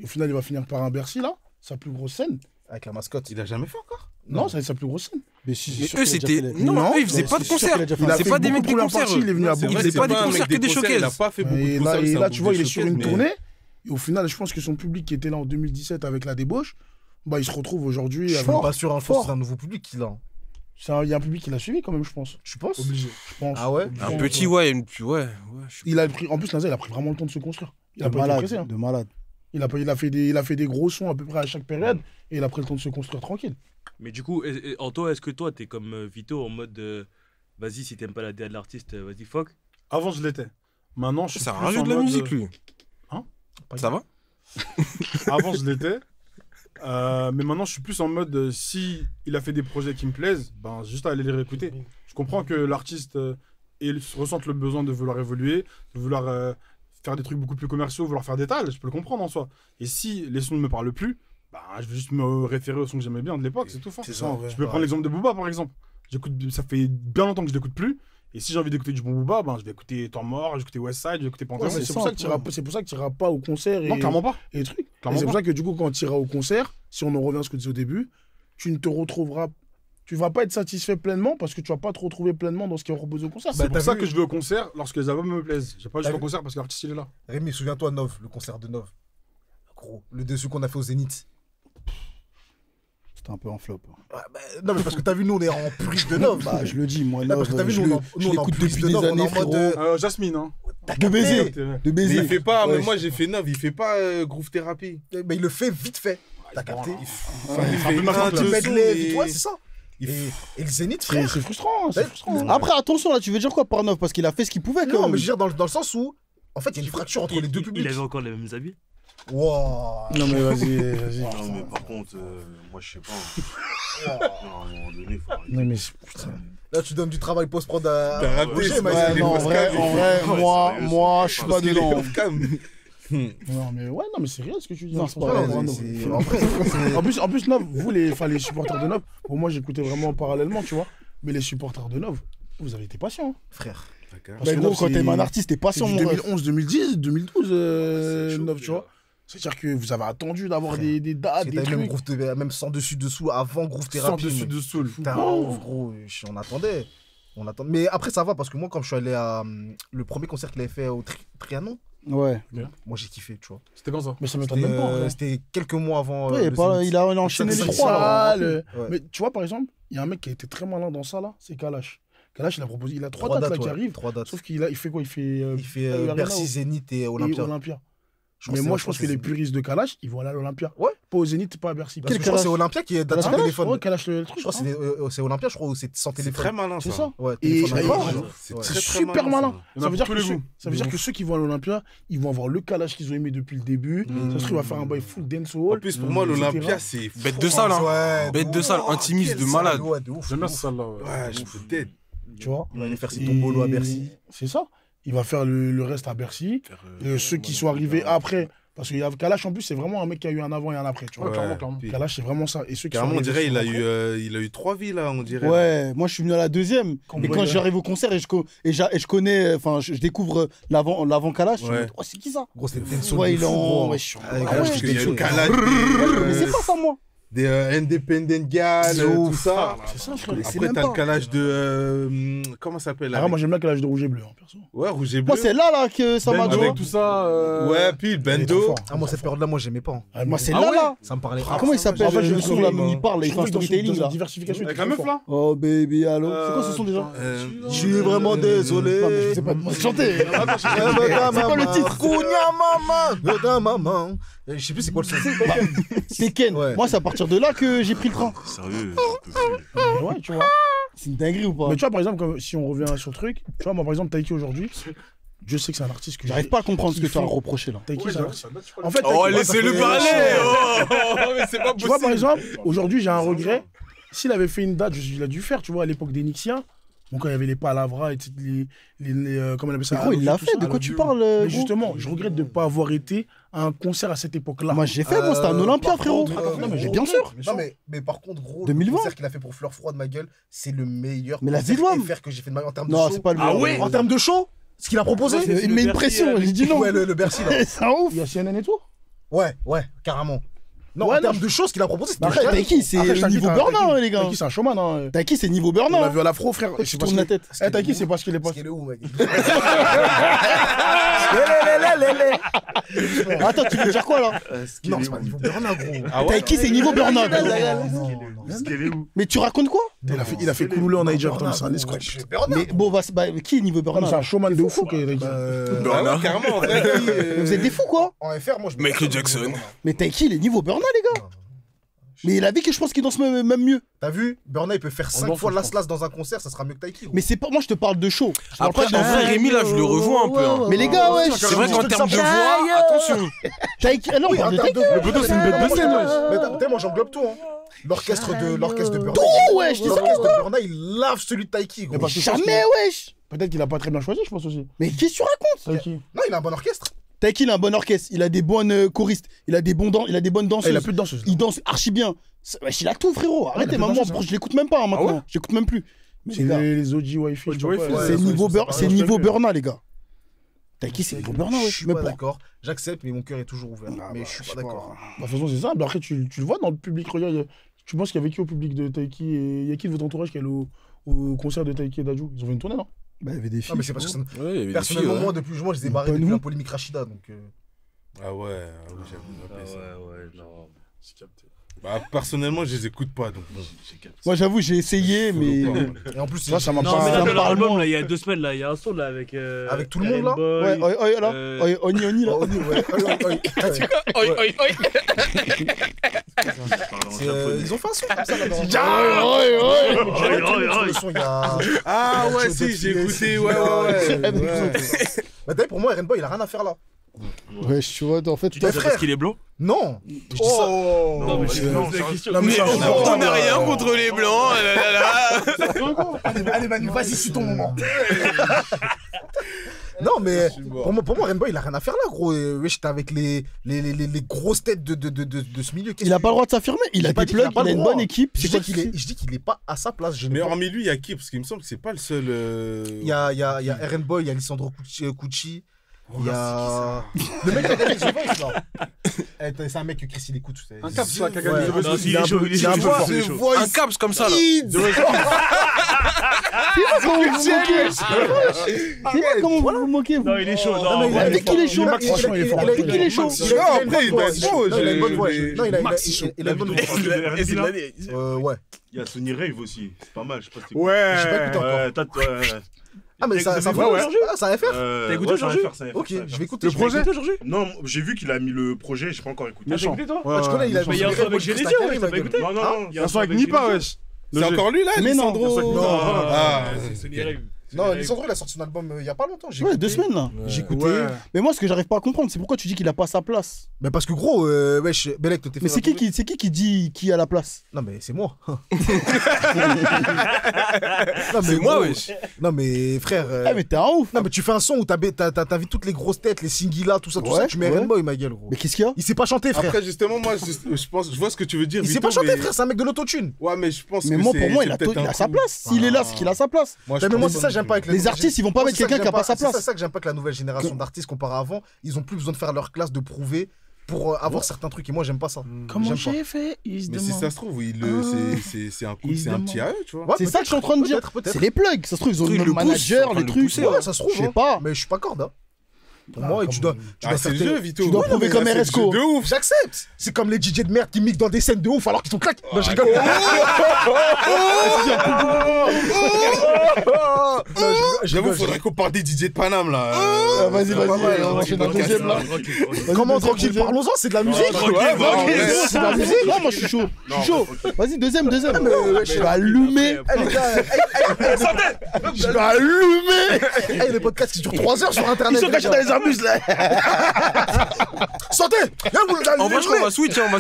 Et au final, il va finir par un Bercy, là, sa plus grosse scène. Avec la mascotte. Il a jamais fait encore. Non, ça va être sa plus grosse scène. Mais si, Mais sûr eux, qu'il a déjà c'était. fait les- Non, Non, eux, ils faisaient mais pas de c'est sûr concert. qu'il a déjà fait Il a C'est fait pas des beaucoup mecs de des premières concerts. parties, il est venu à C'est beaucoup. Il vrai, faisait c'est pas des un mec concerts que des concerts, showcases. Il a pas fait beaucoup de Et concerts. là, c'est un tu vois, il est des sur une showcases, tournée. Et au final, je pense que son public qui était là en 2017 avec la débauche, bah, il se retrouve aujourd'hui. Je avec- suis pas sûr, hein, je pense fort. que c'est un nouveau public qu'il a. Il y a un public qui l'a suivi quand même, je pense. Tu penses Obligé. Je pense. Ah ouais Obligé. Un petit, ouais, ouais. Il a pris, en plus, NASA, il a pris vraiment le temps de se construire. Il a De pas été malade, pressé. Hein. de malade. Il a fait des gros sons à peu près à chaque période. Et il a pris le temps de se construire tranquille. Mais du coup, Anto, est-ce que toi, t'es comme Vito en mode vas-y, si t'aimes pas la DA de l'artiste, vas-y, fuck. Avant, je l'étais. Maintenant, je suis Ça plus rajoute en de la mode, musique, lui. Hein Ça va Avant, je l'étais. Mais maintenant, je suis plus en mode si il a fait des projets qui me plaisent, ben juste à aller les réécouter. Je comprends que l'artiste ressente le besoin de vouloir évoluer, de vouloir faire des trucs beaucoup plus commerciaux, vouloir faire des tales. Je peux le comprendre en soi. Et si les sons ne me parlent plus, ben, je vais juste me référer aux sons que j'aimais bien de l'époque, c'est tout. C'est ça, en vrai. Je peux prendre l'exemple de Booba, par exemple. Ça fait bien longtemps que je l'écoute plus. Et si j'ai envie d'écouter du bon Booba, ben, je vais écouter Temps Mort, je vais écouter Westside, je vais écouter Panthéon. Ouais, c'est pour ça que tu n'iras pas au concert et, Non, clairement pas. et trucs. Et Clairement c'est pour pas. ça que du coup, quand tu iras au concert, si on en revient à ce que tu disais au début, tu ne te retrouveras. Tu vas pas être satisfait pleinement parce que tu vas pas te retrouver pleinement dans ce qui est proposé au concert. C'est Bah, pour t'as ça vu- que je vais au concert lorsque les albums me plaisent. J'ai pas juste T'as au vu- concert parce que l'artiste il est là. Rémi, souviens-toi, Nov, le concert de Nov. Gros, le dessus qu'on a fait au Zénith. C'était un peu un flop. Ah, bah, non, mais parce que t'as vu, nous, on est en puriste de Nov. Bah, je le dis, moi, Là, parce que t'as vu, je nous, on est en l'écoute puriste depuis de des Nov, on est années, en mode, frérot. Jasmine, hein. De baiser, Ouais. de baiser. Mais il fait pas, Ouais. mais moi j'ai fait 9, il fait pas Groove Therapy. Mais il le fait vite fait. T'as capté Enfin, il un fait peu marquant, un, le deux medley, sons, vite, ouais, c'est ça. il Et le Zénith, C'est frère. frustrant. C'est frustrant. Après, attention, là, tu veux dire quoi par neuf? Parce qu'il a fait ce qu'il pouvait, quand Non, même. mais je veux dire, dans le sens où, en fait, il y a une fracture entre les deux publics. Il avait encore les mêmes habits. Wow. Non, mais vas-y. Non, mais par contre, moi, je sais pas. Non, à un moment donné, faut arrêter. Non, mais putain. Là, tu donnes du travail post-prod à T'as raté, Roger, c'est mais pas- Ouais, non, en vrai, moi, je suis pas dedans. Non, mais ouais, non, mais c'est réel ce que tu dis. Non, hein, c'est je pas pense vrai, pas, c'est- non. en vrai, En plus, Nov, vous, les supporters de Nov, pour moi, j'écoutais vraiment parallèlement, tu vois. Mais les supporters de Nov, vous avez été patients. Hein. frère. Parce Mais que gros, Nov, quand c'est- t'aimes un artiste, t'es c'est patient, du mon ref. 2011, 2010, 2012, C'est chaud, Nov, les tu vois. gars. C'est-à-dire que vous avez attendu d'avoir Frère. des dates, Parce que des t'avais même, trucs. même sans dessus-dessous avant Groove Sans Therapy. dessus mais- de soul. Putain, gros, on attendait. On attendait. Mais après, ça va parce que moi, quand je suis allé à le premier concert qu'il avait fait au Trianon, Ouais. moi j'ai kiffé, tu vois. C'était quand ça? Mais ça m'étonne C'était même pas. en vrai. c'était quelques mois avant. Ouais, il a enchaîné C'est les ça, trois, là. Sale. Ouais. Mais tu vois, par exemple, il y a un mec qui a été très malin dans ça, là, c'est Kalash. Kalash, il a proposé, il a trois dates là qui ouais, arrivent. 3 dates. Sauf il fait quoi? Il fait Il fait Arena Bercy, ou- Zénith et et Olympia. Olympia. Je Mais crois moi, que je pense c'est- que les puristes de Kalash, ils vont aller à l'Olympia. Ouais. Pas au Zénith, pas à Bercy. Parce que Quel je crois que c'est Kalash Olympia qui est date sans Kalash, téléphone. ouais, Kalash, le truc. Je crois que c'est Olympia, je crois, où c'est sans C'est téléphone. très malin C'est ça. ça. Ouais, Et téléphone bah, à il- bord. C'est Ouais. très, C'est très super malin. Il y en a Ça veut dire pour que tous les ceux- goûts. ça veut dire que ceux qui vont à l'Olympia, ils vont avoir le Kalash qu'ils ont aimé depuis le début. Ça se trouve, il va faire un bail full En dancehall. plus, pour moi, etc. l'Olympia, c'est. Bête de salle, hein. Ouais, Bête de salle, intimiste de malade. Ouais, de ouf. J'aime bien cette salle-là. ouais. Ouais, je peux t'aider. Tu vois. Il va aller faire ses tombolos à Bercy. C'est ça. Il va faire le reste à Bercy. Ceux qui sont arrivés après, Parce que Kalash, en plus, c'est vraiment un mec qui a eu un avant et un après, tu vois. Ouais, clairement. puis- Kalash, c'est vraiment ça. Et ceux qui Carrément, sont on dirait arrivés il a eu 3 vies là, on dirait. Ouais, moi je suis venu à la deuxième. Comme Et moi, quand ouais. j'arrive au concert et je connais, enfin je découvre l'avant Kalash, je me Ouais. dis, oh c'est qui ça? Gros, c'était une Ouais, il est fou, en. gros. Ouais, je suis en- Avec Ah Kalash, ouais, Parce qu'il y a chaud. eu Kalash, mais c'est pas ça moi. des Independent Gal, C'est tout ouf. ça. C'est ça, frère. C'est Après, même t'as pas. le Kalash de. Comment ça s'appelle Ah, avec- moi, j'aime bien Kalash de rouge et bleu, hein, perso. Ouais, Rouge et Bleu. Moi c'est là que ça m'a Ben, dit. avec Tout ça. Ouais, puis Il est trop Bendo. fort. Ah, moi, cette période-là, moi, j'aimais pas. Ah, Moi c'est Ah là ouais là. Ça me parlait. Comment il s'appelle En fait, je le trouve son là que- où il parle, il Je fait un trouve que dans storytelling sa là. diversification, il est Avec trop la meuf fort. là Oh baby allô. C'est quoi ce son déjà? Je suis vraiment désolé. Non, mais je sais pas chanter. C'est quoi le titre? Kounia maman. Je sais plus c'est quoi le son. Tekken. Ouais. Moi c'est à partir de là que j'ai pris le train. Sérieux, j'en peux plus. Mais ouais, tu vois. C'est une dinguerie ou pas? Mais tu vois, par exemple, comme si on revient sur le truc, tu vois, moi, par exemple, Taiki aujourd'hui, je sais que c'est un artiste que J'arrive pas à comprendre ce que tu as reproché là. Taiki, c'est un artiste. En fait, Oh, Taiki, laissez-le ça fait- parler. Oh, mais c'est pas Tu vois, par possible. exemple, aujourd'hui, j'ai un regret. S'il avait fait une date, il a dû faire, tu vois, à l'époque des Nixiens. Donc, quand il y avait les Palavras, et comment on appelle ça? Mais gros, il l'a tout fait, ça, de quoi I tu love you. parles Mais gros justement, je regrette de ne pas avoir été à un concert à cette époque-là. Moi j'ai fait, moi c'était un Olympia par frérot. contre, non, mais Mais bien sûr. Non, mais par contre, gros, 2020. le concert qu'il a fait pour Fleur Froide, ma gueule, c'est le meilleur Mais la concert Zidouane. FR que j'ai fait de ma vie en termes de Non, show. c'est pas le Ah ouais En termes de show, ce qu'il a proposé. Il met une pression, j'ai dit non. Ouais, le Bercy là. C'est un ouf. Il y a CNN et tout. Ouais, carrément. Non, Ouais, en non, termes de show, ce qu'il a proposé, c'était Après, génial. Taiki, c'est Après, je niveau t'inquiète, burn les gars. Taiki, c'est un showman. Hein. Taiki, c'est niveau burn. On l'a vu à l'afro, frère. Tu tournes la tête. Eh, Taiki, c'est parce qu'il est pas. Parce qu'il est où, mec? Attends, tu veux dire quoi là? Non, c'est pas niveau Bernard, gros. Ah ouais Taiki, c'est niveau burn Non, non. Elle est où? Mais tu racontes quoi? Il a fait couler en Niger, Tom, c'est un escroc. Mais bon, qui est niveau burn? C'est un showman de ouf, Taiki. Ah ouais, carrément, en vrai. Vous êtes des fous quoi? En FR, moi, je Michael Jackson. Mais Taiki, il est niveau burn les gars. Mais il a vu que je pense qu'il danse même mieux. T'as vu? Burna, il peut faire 5 danse, fois je l'as-las dans un concert, ça sera mieux que Taiki. gros. Mais c'est pas. Moi, je te parle de show. Je parle Après, pas de- en vrai, Rémi, là, je le revois un peu. hein. Mais les gars, ouais. C'est vrai qu'en termes de voix, attention. Taiki. Ah non, on Oui, en parle de termes Taiki. de. Le poteau, c'est une bête de scène, wesh. Mais t'as, moi, j'englobe tout, hein. L'orchestre de Burna. Tout, wesh, c'est ça. L'orchestre de Burna, il lave celui de Taiki, gros. Mais parce que Jamais, wesh. Peut-être qu'il a pas très bien choisi, je pense aussi. Mais qu'est-ce que tu racontes? Taiki. Non, il a un bon orchestre. Taiki, il a un bon orchestre. Il a des bonnes choristes. Il a des bonnes Ah, il a danseuses. plus de danseuse. Il danse archi bien. Wesh, il a tout, frérot. Arrêtez, il a plus maman, de danseuse, je l'écoute même pas hein, maintenant. Ah ouais J'écoute même plus. Mais C'est les gars, les OG Wi-Fi. je sais pas Wi-Fi, quoi. ouais. c'est niveau ça, c'est ça, niveau ça, Burna, les gars. Taiki, c'est niveau Burna, Je wesh. suis Mais pas pour- d'accord. J'accepte, mais mon cœur est toujours ouvert. Ah, Mais bah, je suis je pas sais d'accord. Bah, de toute façon, c'est ça. Mais après, tu le vois dans le public. Regarde, tu penses qu'il y avait qui au public de Taiki et il y a qui de votre entourage qui est allé au concert de Taiki et Dadju? Ils ont fait une tournée, non? Bah, il y avait des filles. Non, mais c'est parce que ça- Ouais, il y avait des filles, personnellement, ouais. moi, depuis le jour, je les ai barrés Pas depuis nous. la polémique Rachida. Donc, Ah ouais, j'avoue. Ah ouais, non. Bah, personnellement, je les écoute pas, donc bon. Moi, j'avoue, j'ai essayé, mais. Et en plus, Ça, ça m'a Non, pas. mais ça là, me dans leur parle album, moins. là, il y a 2 semaines, là, il y a un son là avec. Avec tout le monde, là Boy, Ouais, là. euh, Oni, là. Oh, ouais, Oi, oi, oi. ils ont fait un son comme ça là-dedans. Le son, il y a- Ah ouais, si, j'ai écouté, ouais. Bah, d'ailleurs, pour moi, Eren Boy, il a rien à faire là. Ouais, tu vois, en fait, Tu dis ça parce qu'il est blond? Non. Je dis ça. Non, mais je non, pose la question. non, mais ça, On n'a rien contre les blancs. là, là, là. Allez, Manu, vas-y, c'est ton moment. Non, mais pour moi, Eren Boy, il a rien à faire là, gros. Wesh, j'étais avec les grosses têtes de ce milieu. il a pas le droit de s'affirmer. Il a J'ai pas des dit qu'il a plugs, pas il a le une droit. bonne équipe. Je dis qu'il est pas à sa place. Mais hormis lui, il y a qui? Parce qu'il me semble que c'est pas le seul. Il y a Eren Boy, il y a Lisandro Cucci. Il y a. Le mec qui a gagné The Voice là. C'est un mec que Chris il écoute. Un cap, ça, qui a Ouais. gagné The Voice. Non, aussi. il est chaud, il est un chaud. peu fort. Il est chaud. Un caps comme ça, là. C'est pas comment vous vous moquez, vous. Non, il est chaud. Non, Non, mais il a- ouais. Dès qu'il est chaud, Max, franchement, il est fort. Il a qu'il est chaud. Max, Il a non, une après, il bonne doit voix. être chaud, Non, il a une bonne voix. j'ai- Non, il a Max, il est chaud. une bonne voix. Et c'est de l'année. Ouais. Il y a Sony Rave aussi, c'est pas mal, je sais pas si t'es- Ouais. J'ai pas écouté encore. Ouais, Ah, mais ça Ouais, va, ouais. ça va faire. T'as écouté aujourd'hui? Ok, je vais écouter. Le projet Non, j'ai vu qu'il a mis le projet, j'ai pas encore écouté. Méchant. écouté, toi Ouais, Tu connais, il a Mais il y a un son avec Genesio, ouais, t'as pas écouté? Non, non, non. Il y a un son avec Nipa, wesh. C'est encore lui là, Mais non. Lisandro? Non. Ah, C'est Sony Rave. Non, Lisandro, il a sorti son album il y a pas longtemps. Ouais, 2 semaines là. J'ai écouté. Mais moi, ce que j'arrive pas à comprendre, c'est pourquoi tu dis qu'il a pas sa place. Mais parce que gros, wesh, Belek, t'es fait. Mais c'est qui dit qui a la place? Non, mais c'est moi. Non, C'est mais moi, gros, wesh. Non, mais frère. Ah, mais t'es un ouf. Non, mais tu fais un son où t'invites toutes les grosses têtes, les Singila, tout ça, tu mets Rainbow, ma gueule, gros. Mais qu'est-ce qu'il y a? Il sait pas chanter, frère. Après, justement, moi, je vois ce que tu veux dire. Il sait pas chanter, frère, c'est un mec de l'autotune. Ouais, mais je pense que Mais moi, pour moi, il c'est peut-être a un sa coup. place. S'il est là, c'est qu'il a sa place. Moi, Mais moi, c'est ça, j'aime pas avec Les artistes, ils vont pas mettre quelqu'un qui a pas sa place. C'est ça que j'aime pas avec la nouvelle génération d'artistes comparé à avant. Ils ont plus besoin de faire leur classe, de prouver pour avoir certains trucs. Et moi, j'aime pas ça. Comment J'aime j'ai fait? Il se Mais si demande. ça se trouve, c'est un coup, c'est un petit à eux, tu vois. Ouais, C'est ça que je suis en train de dire. peut-être. C'est les plugs. Ça se trouve, ils ont Ils le le manager, poussent, les trucs. Ouais, ça se trouve. Je sais hein. pas. Mais je suis pas corde. Hein. Pour moi, tu dois Ah, c'est faire le tes- jeu, Vito. tu dois Ouais, prouver mais comme là, c'est le RSCO. jeu de ouf. J'accepte. C'est comme les DJ de merde qui mixent dans des scènes de ouf alors qu'ils sont claques. Non, je rigole. J'avoue, faudrait qu'on parle des DJ de Paname, là. Vas-y, pas mal, on enchaîne un deuxième là. Comment tranquille, parlons-en, c'est de la musique. C'est de la musique. Non, moi je suis chaud. Je suis chaud. Vas-y, deuxième. Je vais allumer. Eh, les gars, Je vais allumer. hey, les podcasts qui durent 3 heures sur internet. Ils sont cachés dans les arbustes là. Sortez. En vrai, je crois qu'on va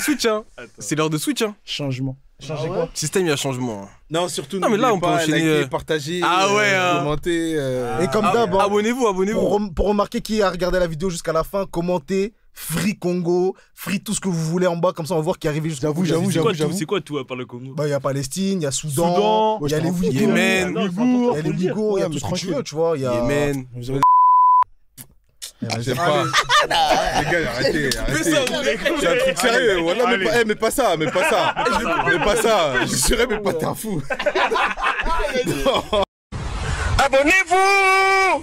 switch, hein. C'est l'heure de switch, hein. Changement. Changez quoi? Système, il y a changement. hein. Non, surtout, Non, mais là, n'oubliez on peut pas, enchaîner, liker, partager, Ah ouais, hein. commenter. Et comme d'hab, hein, Abonnez-vous. pour remarquer qui a regardé la vidéo jusqu'à la fin, commentez, Free Congo, Free tout ce que vous voulez en bas, comme ça on va voir qui est arrivé jusqu'à J'avoue. C'est quoi tout à part le Congo? Bah, il y a Palestine, il y a Soudan, il y a les Ouïghours, Yémen. il y a les Ouïghours, il y a Ouais, tout ce que tu mais veux, tu vois. Il y a. Yémen. J'aime pas. Les gars, arrêtez. C'est un truc sérieux. Voilà, mais pas ça. Mais pas ça. Je serais, mais pas t'es un fou. Abonnez-vous!